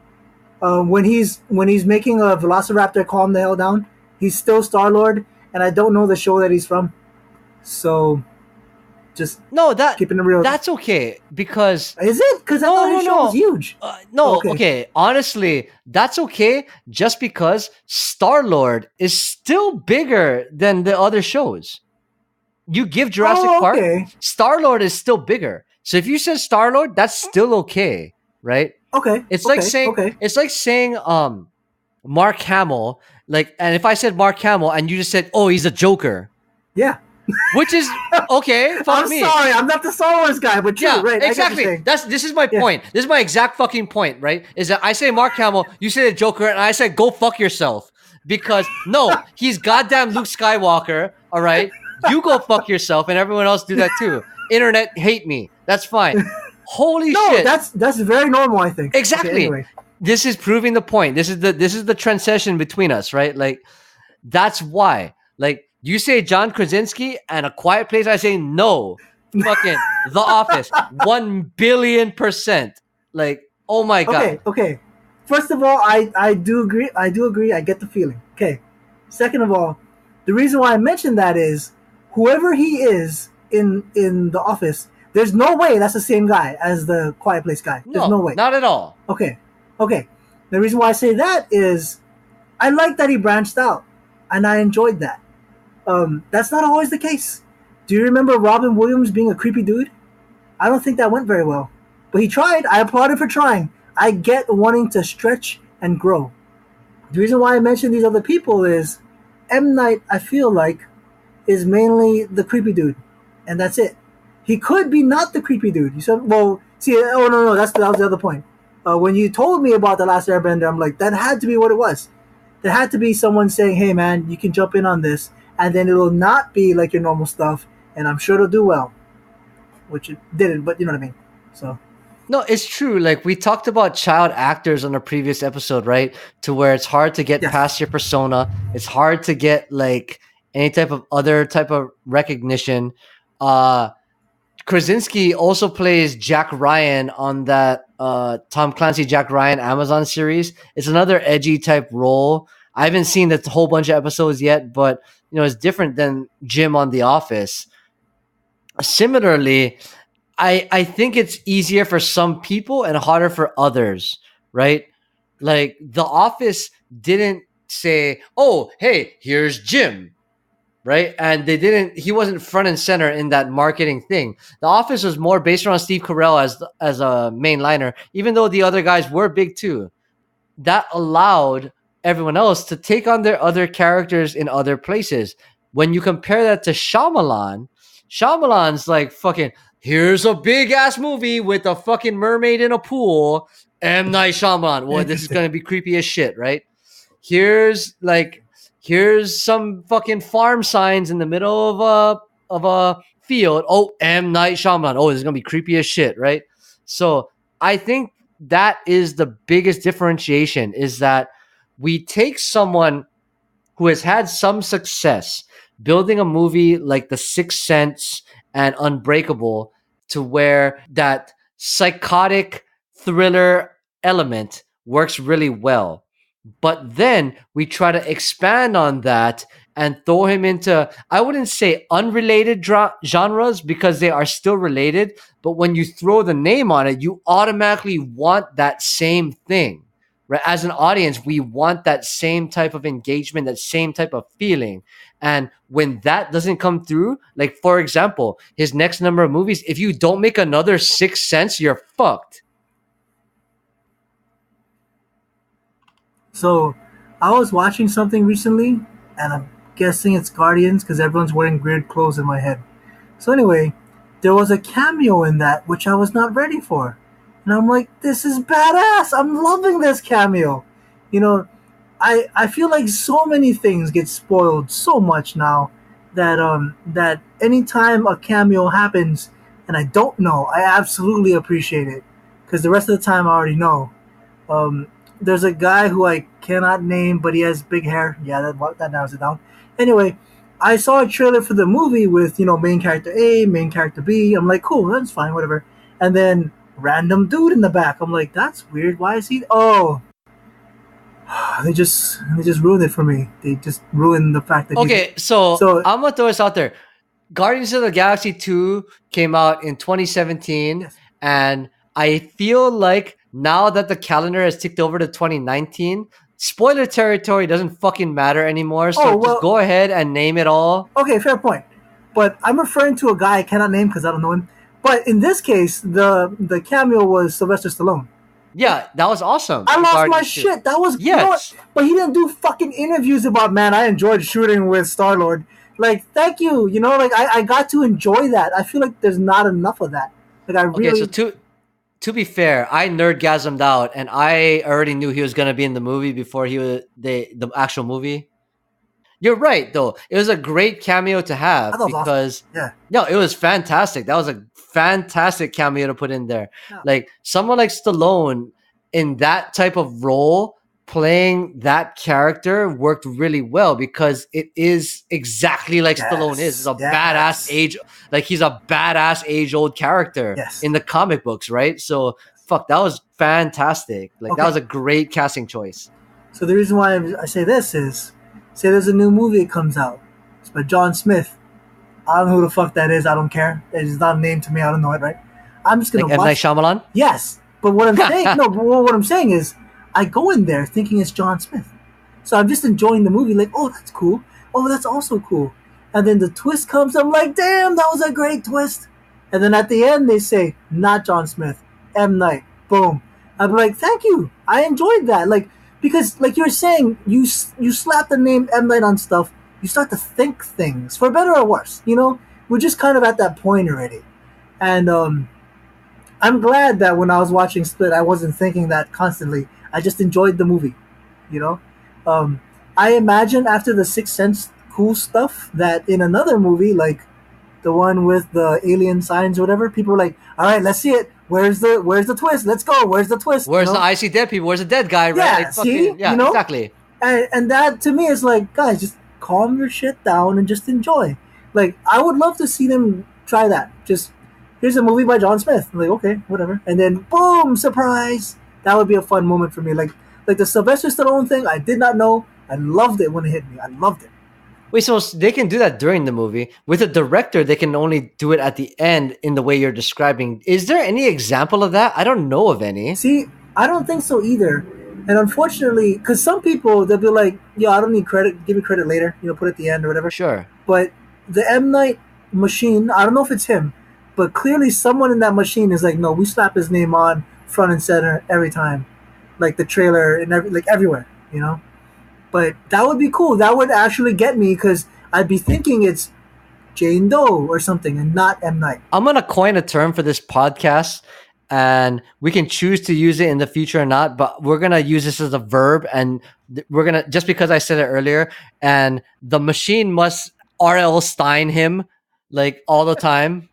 When he's making a Velociraptor calm the hell down, he's still Star-Lord, and I don't know the show that he's from. So, just keeping it real. That's okay because Is it? Because I thought his show was huge. Okay. Honestly, that's okay just because Star-Lord is still bigger than the other shows. You give Jurassic Park, Star-Lord is still bigger. So if you said Star-Lord, that's still okay, right? Okay. It's like saying Mark Hamill, like, and if I said Mark Hamill and you just said, "Oh, he's a Joker." Yeah. Which is okay. I'm sorry, I'm not the Star Wars guy, but true, yeah, right? Exactly. This is my point. This is my exact fucking point, right? Is that I say Mark Hamill, you say the Joker, and I said go fuck yourself. Because no, he's goddamn Luke Skywalker, all right? You go fuck yourself, and everyone else do that too. Internet hate me. That's fine. Holy shit. That's very normal, I think. Exactly. Okay, anyway. This is proving the point. This is the transition between us, right? Like, that's why. Like, you say John Krasinski and A Quiet Place, I say no. Fucking The Office. 1 billion%. Like, oh my God. Okay. First of all, I do agree. I get the feeling. Okay. Second of all, the reason why I mentioned that is whoever he is in The Office, there's no way that's the same guy as the Quiet Place guy. There's no way. Not at all. Okay. The reason why I say that is I like that he branched out, and I enjoyed that. That's not always the case. Do you remember Robin Williams being a creepy dude? I don't think that went very well. But he tried. I applaud him for trying. I get wanting to stretch and grow. The reason why I mention these other people is M. Night, I feel like, is mainly the creepy dude. And that's it. He could be not the creepy dude. You said, well, see, oh, no, that was the other point. When you told me about The Last Airbender, I'm like, that had to be what it was. There had to be someone saying, hey, man, you can jump in on this, and then it'll not be like your normal stuff, and I'm sure it'll do well. Which it didn't, but you know what I mean. So... No, it's true. Like, we talked about child actors on a previous episode, right? To where it's hard to get past your persona. It's hard to get, like, any type of other type of recognition. Krasinski also plays Jack Ryan on that Tom Clancy Jack Ryan Amazon series. It's another edgy type role. I haven't seen the whole bunch of episodes yet, but, you know, it's different than Jim on The Office. Similarly, I think it's easier for some people and harder for others, right? Like, The Office didn't say, oh, hey, here's Jim, right? And he wasn't front and center in that marketing thing. The Office was more based around Steve Carell as a mainliner, even though the other guys were big too. That allowed everyone else to take on their other characters in other places. When you compare that to Shyamalan's like, fucking, here's a big ass movie with a fucking mermaid in a pool. M. Night Shyamalan. Well, this is going to be creepy as shit, right? Here's some fucking farm signs in the middle of a field. Oh, M. Night Shyamalan. Oh, this is going to be creepy as shit, right? So I think that is the biggest differentiation, is that we take someone who has had some success building a movie like The Sixth Sense and Unbreakable, to where that psychotic thriller element works really well. But then we try to expand on that and throw him into, I wouldn't say unrelated genres, because they are still related. But when you throw the name on it, you automatically want that same thing, right? As an audience, we want that same type of engagement, that same type of feeling. And when that doesn't come through, like for example, his next number of movies, if you don't make another Sixth Sense, you're fucked. So, I was watching something recently, and I'm guessing it's Guardians because everyone's wearing weird clothes in my head. So anyway, there was a cameo in that which I was not ready for, and I'm like, this is badass. I'm loving this cameo. You know, I feel like so many things get spoiled so much now that anytime a cameo happens and I don't know, I absolutely appreciate it because the rest of the time I already know. Um, there's a guy who I cannot name, but he has big hair. Yeah, that narrows it down. Anyway, I saw a trailer for the movie with main character A, main character B. I'm like, cool, that's fine, whatever. And then random dude in the back. I'm like, that's weird. Why is he? Oh, they just ruined it for me. They just ruined the fact that Okay, so So I'm gonna throw this out there. Guardians of the Galaxy 2 came out in 2017, yes. and I feel like now that the calendar has ticked over to 2019, spoiler territory doesn't fucking matter anymore. So Oh just well. go ahead and name it all. Okay, fair point. But I'm referring to a guy I cannot name because I don't know him. But in this case, the cameo was Sylvester Stallone. Yeah, that was awesome. I in lost my Guardians 2. shit. That was Yes. but he didn't do fucking interviews about, man, I enjoyed shooting with Star Lord. Like, thank you. Like I got to enjoy that. I feel like there's not enough of that. Like I Okay, so really to be fair, I nerdgasmed out, and I already knew he was gonna be in the movie before he was the actual movie. You're right, though. It was a great cameo to I have thought it was awesome. because Yeah. no, it was fantastic. That was a fantastic cameo to put in there. Yeah. Like someone like Stallone in that type of role, playing that character worked really well because it is exactly like Stallone is. He's Yes. a badass Yes. age, like he's a badass age-old character Yes. in the comic books, right? So fuck, that was fantastic. Like that Okay. was a great casting choice. So the reason why I say this is, say there's a new movie that comes out. It's by John Smith. I don't know who the fuck that is. I don't care. It's not a name to me. I don't know it, right? I'm just gonna Like M. Night watch. Shyamalan. Yes, but what I'm saying, no, but what I'm saying is, I go in there thinking it's John Smith, so I'm just enjoying the movie. Like, oh, that's cool. Oh, that's also cool. And then the twist comes. I'm like, damn, that was a great twist. And then at the end, they say, not John Smith, M. Night. Boom. I'm like, thank you. I enjoyed that. Like, because like you're saying, you slap the name M. Night on stuff, you start to think things for better or worse. We're just kind of at that point already, and I'm glad that when I was watching Split, I wasn't thinking that constantly. I just enjoyed the movie, you know. I imagine after the Sixth Sense cool stuff that in another movie, like the one with the alien signs or whatever, people are like, "All right, let's see it. Where's the twist? Let's go. Where's the twist?" Where's the I see dead people? Where's the dead guy? Right? Yeah, Like, see, fucking, yeah, exactly. and that to me is like, guys, just calm your shit down and just enjoy. Like, I would love to see them try that. Just here's a movie by John Smith. I'm like, okay, whatever, and then boom, surprise. That would be a fun moment for me. Like the Sylvester Stallone thing, I did not know. I loved it when it hit me. I loved it. Wait, so they can do that during the movie. With a director, they can only do it at the end in the way you're describing. Is there any example of that? I don't know of any. See, I don't think so either. And unfortunately, because some people, they'll be like, yo, I don't need credit. Give me credit later. Put it at the end or whatever. Sure. But the M. Night machine, I don't know if it's him, but clearly someone in that machine is like, no, we slap his name on front and center every time. Like the trailer and like everywhere. But that would be cool. That would actually get me because I'd be thinking it's Jane Doe or something and not M. Night. I'm going to coin a term for this podcast, and we can choose to use it in the future or not, but we're going to use this as a verb, and we're going to, just because I said it earlier, and the machine must R.L. Stein him like all the time.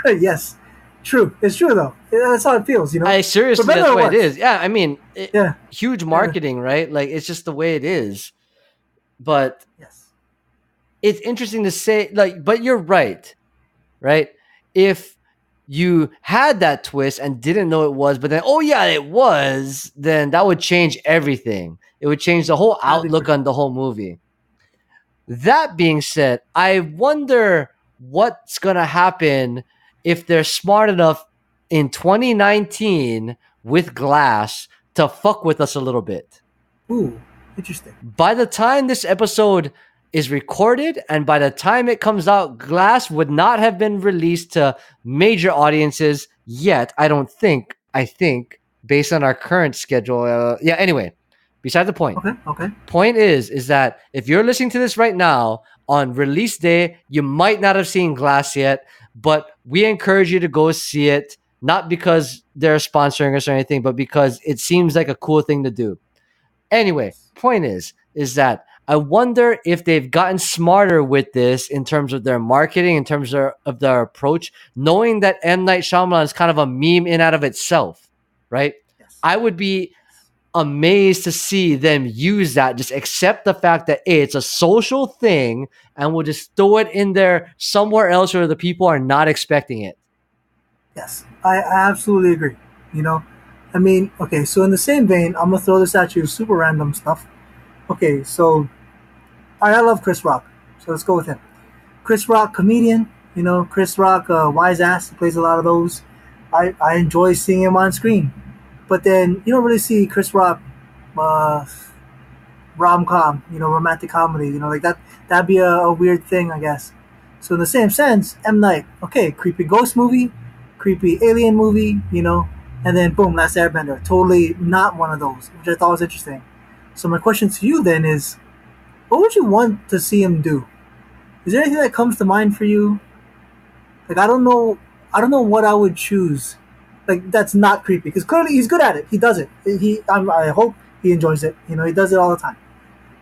Yes. True. It's true, though. That's how it feels, I seriously, that's the way it is. Yeah, I mean, yeah. Huge marketing, right? Like, it's just the way it is. But yes, it's interesting to say, like, but you're right? If you had that twist and didn't know it was, but then, oh yeah, it was, then that would change everything. It would change the whole outlook on the whole movie. That being said, I wonder what's going to happen if they're smart enough in 2019 with Glass to fuck with us a little bit. Ooh, interesting. By the time this episode is recorded and by the time it comes out, Glass would not have been released to major audiences yet. I don't think. I think based on our current schedule. Anyway, beside the point. Okay. Point is that if you're listening to this right now on release day, you might not have seen Glass yet, but we encourage you to go see it. Not because they're sponsoring us or anything, but because it seems like a cool thing to do. Anyway, point is that I wonder if they've gotten smarter with this in terms of their marketing, in terms of their approach, knowing that M. Night Shyamalan is kind of a meme in out of itself, right? Yes. I would be amazed to see them use that, just accept the fact that it's a social thing and we'll just throw it in there somewhere else where the people are not expecting it. Yes, I absolutely agree. You know, I mean, okay, so in the same vein, I'm gonna throw this at you, super random stuff. Okay, so I love Chris Rock, so let's go with him. Chris Rock, comedian. You know, Chris Rock, wise ass. He plays a lot of those. I enjoy seeing him on screen, but then you don't really see Chris Rock rom-com, you know, romantic comedy. You know, like that. That'd be a weird thing, I guess. So in the same sense, M. Night, okay, creepy ghost movie, creepy alien movie, you know, and then boom, Last Airbender. Totally not one of those, which I thought was interesting. So my question to you then is, what would you want to see him do? Is there anything that comes to mind for you? Like, I don't know what I would choose. Like, that's not creepy, because clearly he's good at it. He does it. I hope he enjoys it. You know, he does it all the time.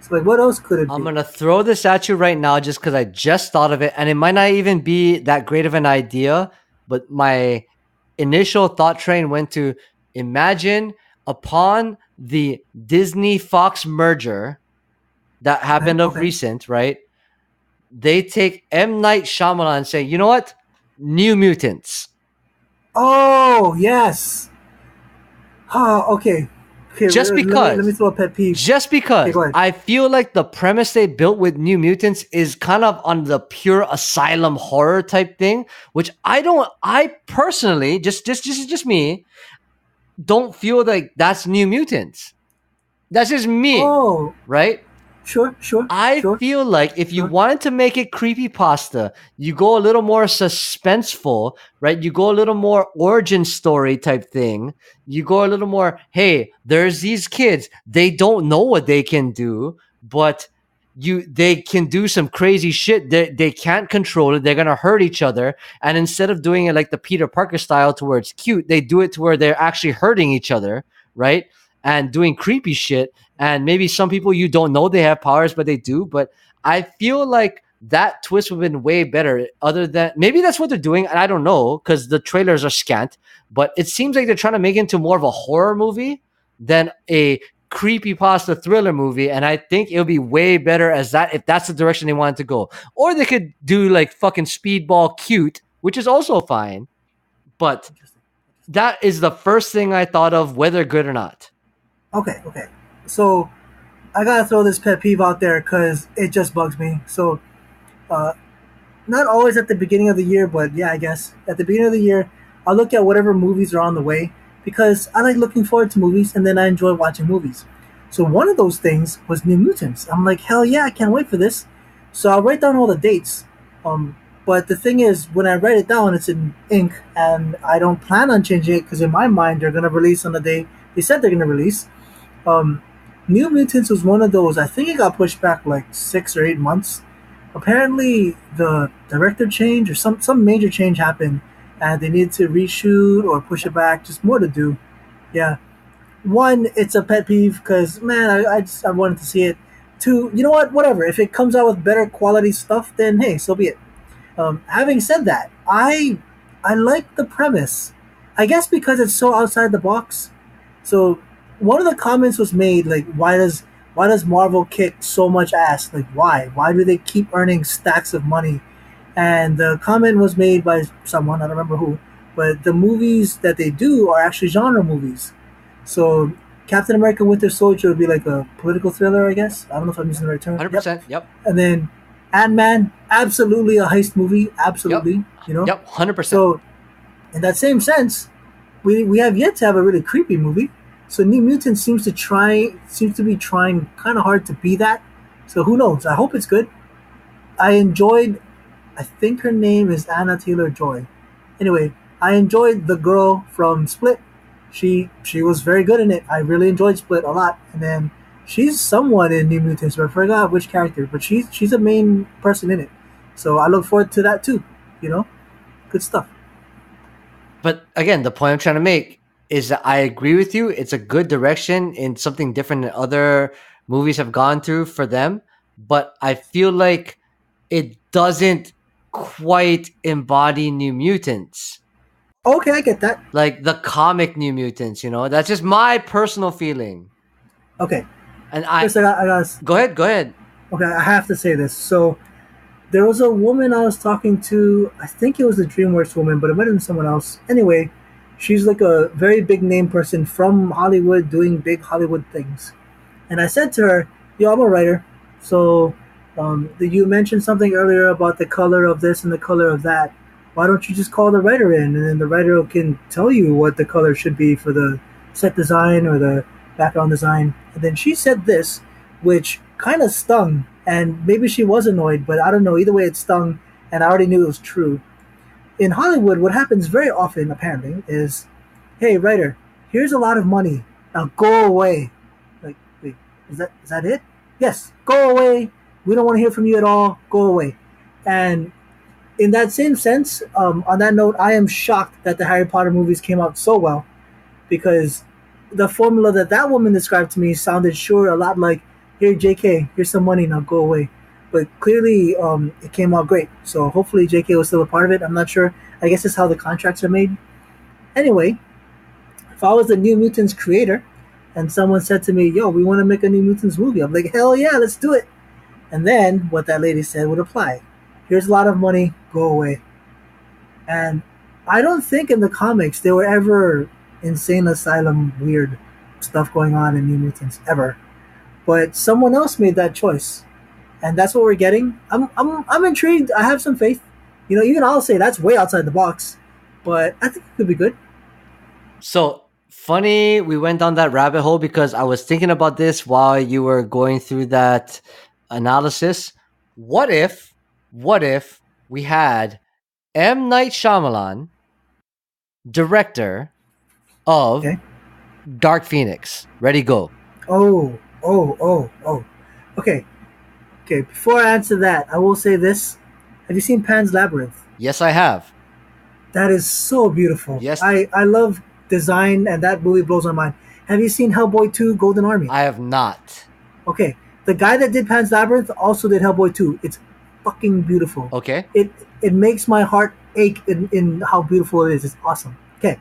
So, like, what else could it be? I'm going to throw this at you right now just because I just thought of it, and it might not even be that great of an idea, but my initial thought train went to imagine upon the Disney-Fox merger that happened of recent, right? They take M. Night Shyamalan and say, you know what? New Mutants. Oh, yes. Okay. Just because. Let me throw a pet peeve. Just because. Okay, I feel like the premise they built with New Mutants is kind of on the pure asylum horror type thing, which I personally, just me, don't feel like that's New Mutants. That's just me. Oh. Right? Sure. I feel like if you wanted to make it creepypasta, you go a little more suspenseful, right? You go a little more origin story type thing. You go a little more, hey, there's these kids. They don't know what they can do, but they can do some crazy shit. They can't control it. They're going to hurt each other. And instead of doing it like the Peter Parker style to where it's cute, they do it to where they're actually hurting each other, right? And doing creepy shit. And maybe some people you don't know they have powers, but they do. But I feel like that twist would have been way better. Other than maybe that's what they're doing. And I don't know because the trailers are scant. But it seems like they're trying to make it into more of a horror movie than a creepypasta thriller movie. And I think it'll be way better as that if that's the direction they wanted to go. Or they could do like fucking Speedball cute, which is also fine. But that is the first thing I thought of, whether good or not. Okay. So, I gotta throw this pet peeve out there because it just bugs me. So, not always at the beginning of the year, but yeah, I guess at the beginning of the year, I'll look at whatever movies are on the way because I like looking forward to movies and then I enjoy watching movies. So one of those things was New Mutants. I'm like, hell yeah, I can't wait for this. So I'll write down all the dates. But the thing is, when I write it down, it's in ink and I don't plan on changing it because in my mind, they're going to release on the day they said they're going to release. New Mutants was one of those. I think it got pushed back like 6 or 8 months. Apparently, the director change or some major change happened, and they needed to reshoot or push it back. Just more to do. Yeah. One, it's a pet peeve because man, I wanted to see it. Two, you know what? Whatever. If it comes out with better quality stuff, then hey, so be it. Having said that, I like the premise. I guess because it's so outside the box. So one of the comments was made like, why does Marvel kick so much ass? Like, why? Why do they keep earning stacks of money? And the comment was made by someone, I don't remember who, but the movies that they do are actually genre movies. So Captain America Winter Soldier would be like a political thriller, I guess. I don't know if I'm using the right term. 100%, yep. And then Ant-Man, absolutely a heist movie, absolutely, yep. You know? Yep, 100%. So in that same sense, we have yet to have a really creepy movie. So New Mutants seems to be trying kind of hard to be that. So who knows? I hope it's good. I enjoyed. I think her name is Anna Taylor Joy. Anyway, I enjoyed the girl from Split. She was very good in it. I really enjoyed Split a lot. And then she's somewhat in New Mutants, but I forgot which character. But she's a main person in it. So I look forward to that too. You know, good stuff. But again, the point I'm trying to make is that I agree with you. It's a good direction in something different than other movies have gone through for them. But I feel like it doesn't quite embody New Mutants, Okay, I get that. like the comic New Mutants. That's just my personal feeling. Okay, And first I got. go ahead, go ahead. Okay, I have to say this. So there was a woman I was talking to. I think it was the DreamWorks woman, but it might have been someone else. Anyway, she's like a very big name person from Hollywood doing big Hollywood things. And I said to her, "Yo, I'm a writer. So you mentioned something earlier about the color of this and the color of that. Why don't you just call the writer in, and then the writer can tell you what the color should be for the set design or the background design?" And then she said this, which kind of stung, and maybe she was annoyed, but I don't know. Either way, it stung, and I already knew it was true. In Hollywood, what happens very often, apparently, is, "Hey, writer, here's a lot of money. Now go away." Like, wait, is that it? Yes, go away. We don't want to hear from you at all. Go away. And in that same sense, on that note, I am shocked that the Harry Potter movies came out so well, because the formula that woman described to me sounded sure a lot like, "Here, JK, here's some money, now go away." But clearly, it came out great. So hopefully JK was still a part of it. I'm not sure. I guess that's how the contracts are made. Anyway, if I was the New Mutants creator and someone said to me, "Yo, we want to make a New Mutants movie," I'm like, "Hell yeah, let's do it." And then what that lady said would apply. "Here's a lot of money, go away." And I don't think in the comics there were ever insane asylum weird stuff going on in New Mutants ever. But someone else made that choice, and that's what we're getting. I'm intrigued. I have some faith. Even I'll say that's way outside the box, but I think it could be good. So funny, we went down that rabbit hole because I was thinking about this while you were going through that analysis. What if we had M. Night Shyamalan, director of Okay. Dark Phoenix? Ready, go. Oh, oh, oh, oh. Okay, okay. Before I answer that, I will say this: have you seen Pan's Labyrinth? Yes, I have. That is so beautiful. Yes. I love design, and that movie blows my mind. Have you seen Hellboy 2 Golden Army? I have not. Okay. The guy that did Pan's Labyrinth also did Hellboy 2. It's fucking beautiful. Okay. It makes my heart ache in how beautiful it is. It's awesome. Okay.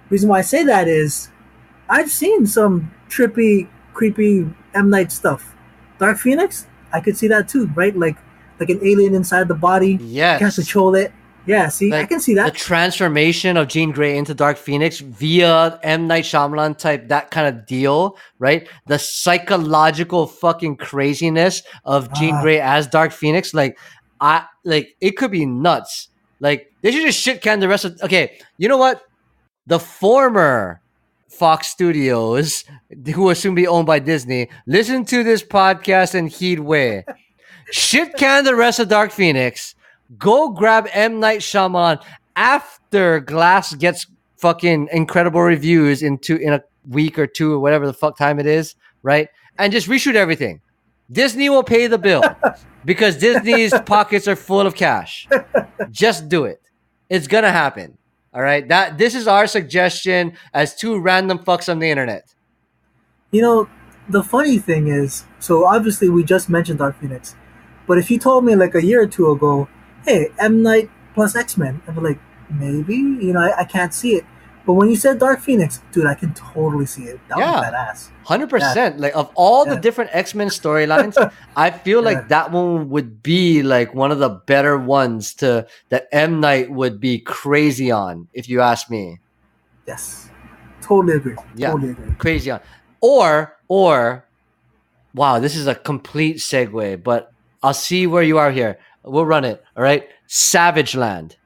Reason why I say that is I've seen some trippy, creepy M. Night stuff. Dark Phoenix, I could see that too, right? Like an alien inside the body. Yes. You can't control it. Yeah, see, I can see that. The transformation of Jean Grey into Dark Phoenix via M. Night Shyamalan type, that kind of deal, right? The psychological fucking craziness of Jean Grey as Dark Phoenix, it could be nuts. Like, they should just shit can the rest of. Okay, you know what? The former Fox Studios, who will soon be owned by Disney, listen to this podcast and heed way. Shit can the rest of Dark Phoenix. Go grab M. Night Shyamalan after Glass gets fucking incredible reviews in a week or two or whatever the fuck time it is, right? And just reshoot everything. Disney will pay the bill because Disney's pockets are full of cash. Just do it. It's gonna happen. All right. This is our suggestion as two random fucks on the internet. The funny thing is, so obviously we just mentioned Dark Phoenix, but if you told me like a year or two ago, "Hey, M. Night plus X-Men," I'd be like, maybe, I can't see it. But when you said Dark Phoenix, dude, I can totally see it. That was badass. 100%. Like, of all the different X-Men storylines, I feel like that one would be like one of the better ones that M. Night would be crazy on, if you ask me. Yes. Totally agree. Yeah. Totally agree. Crazy on. Or wow, this is a complete segue, but I'll see where you are here. We'll run it. All right. Savage Land.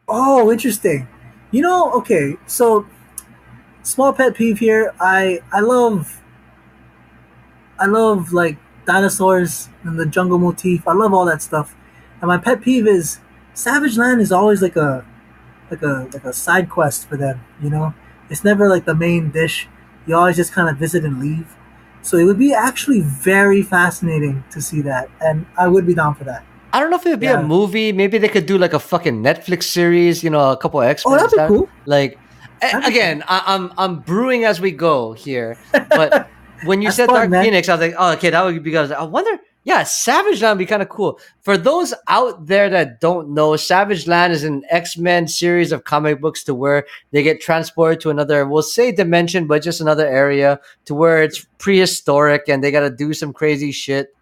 Oh, interesting. Okay, so small pet peeve here. I love like dinosaurs and the jungle motif. I love all that stuff. And my pet peeve is Savage Land is always like a side quest for them. You know, it's never like the main dish. You always just kind of visit and leave. So it would be actually very fascinating to see that, and I would be down for that. I don't know if it would be a Yeah. movie. Maybe they could do like a fucking Netflix series. You know, a couple of Oh, extras. that'd be cool. Like That'd be again, I'm brewing as we go here. But when you That's said fun, Dark man. Phoenix, I was like, oh, okay, that would be because I wonder. Yeah, Savage Land would be kind of cool. For those out there that don't know, Savage Land is an X-Men series of comic books to where they get transported to another, we'll say dimension, but just another area to where it's prehistoric and they got to do some crazy shit.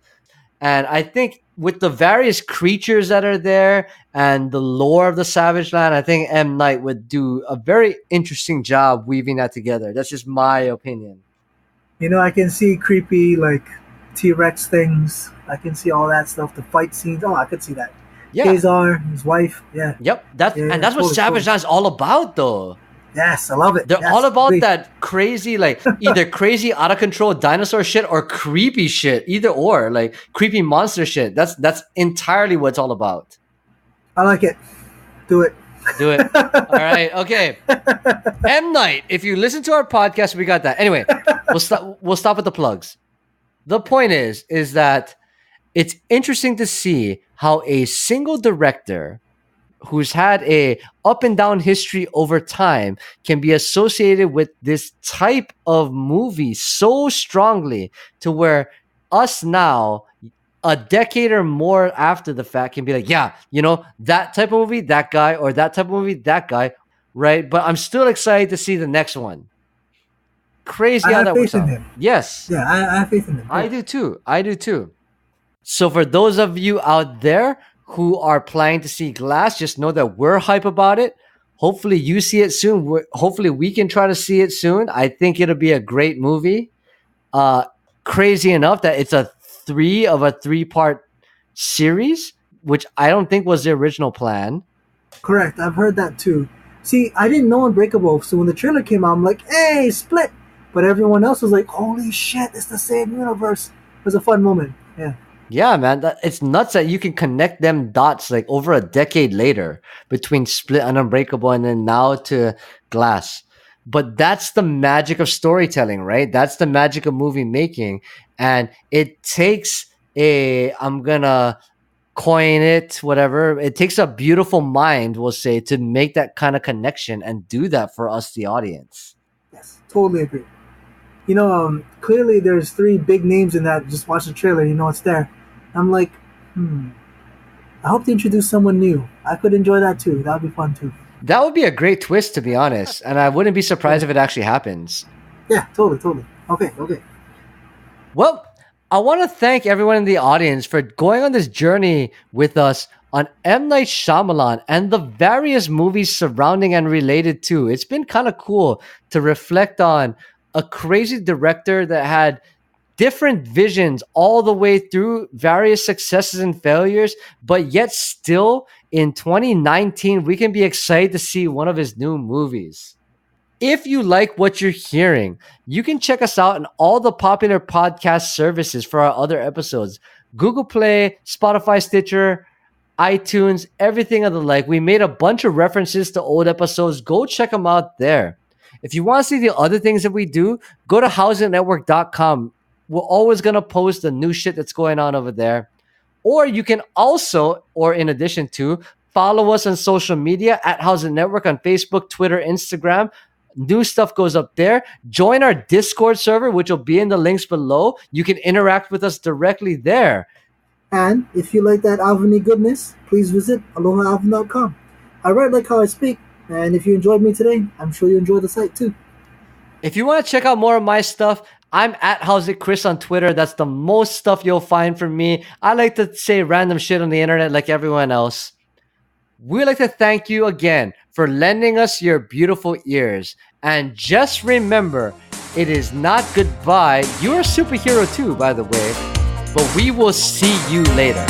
And I think with the various creatures that are there and the lore of the Savage Land, I think M. Night would do a very interesting job weaving that together. That's just my opinion. You know, I can see creepy like T-Rex things. I can see all that stuff. The fight scenes. Oh, I could see that. Yeah. Kazar, his wife. Yeah. Yep. That's Yeah, and that's what totally, Savage totally. Land's all about, though. Yes, I love it. They're Yes, all about agree. that crazy, like either crazy out of control dinosaur shit or creepy shit, either or, like creepy monster shit. That's entirely what it's all about. I like it. Do it. Do it. All right. Okay. M Night. If you listen to our podcast, we got that. Anyway, we'll stop with the plugs. The point is that it's interesting to see how a single director who's had a up and down history over time can be associated with this type of movie so strongly to where us now a decade or more after the fact can be like, yeah, you know, that type of movie, that guy, or that type of movie, that guy, right? But I'm still excited to see the next one. Crazy I how have that works faith in out. him. Yes. Yeah, I have faith in him. I do too. I do too. So for those of you out there who are planning to see Glass, just know that we're hype about it. Hopefully you see it soon. Hopefully we can try to see it soon. I think it'll be a great movie. Crazy enough that it's a three-part series, which I don't think was the original plan. Correct. I've heard that too. See, I didn't know Unbreakable, so when the trailer came out, I'm like, hey, split. But everyone else was like, holy shit, it's the same universe. It was a fun moment. Yeah. Yeah, man, it's nuts that you can connect them dots like over a decade later between Split and Unbreakable and then now to Glass. But that's the magic of storytelling, right? That's the magic of movie making. And it takes I'm gonna coin it, whatever. It takes a beautiful mind, we'll say, to make that kind of connection and do that for us, the audience. Yes, totally agree. You know, clearly there's three big names in that. Just watch the trailer, you know it's there. I'm like, I hope they introduce someone new. I could enjoy that too. That would be fun too. That would be a great twist, to be honest. And I wouldn't be surprised if it actually happens. Yeah, totally. Okay. Well, I want to thank everyone in the audience for going on this journey with us on M. Night Shyamalan and the various movies surrounding and related to. It's been kind of cool to reflect on a crazy director that had different visions all the way through various successes and failures, but yet still in 2019, we can be excited to see one of his new movies. If you like what you're hearing, you can check us out on all the popular podcast services for our other episodes. Google Play, Spotify, Stitcher, iTunes, everything of the like. We made a bunch of references to old episodes. Go check them out there. If you want to see the other things that we do, go to houseingnetwork.com. We're always going to post the new shit that's going on over there. Or you can also, or in addition to, follow us on social media at Housing Network on Facebook, Twitter, Instagram. New stuff goes up there. Join our Discord server, which will be in the links below. You can interact with us directly there. And if you like that Alviny goodness, please visit alohaalvin.com. I write like how I speak, and if you enjoyed me today, I'm sure you enjoy the site too. If you want to check out more of my stuff, I'm at How's It Chris on Twitter. That's the most stuff you'll find from me. I like to say random shit on the internet like everyone else. We'd like to thank you again for lending us your beautiful ears. And just remember, it is not goodbye. You're a superhero too, by the way. But we will see you later.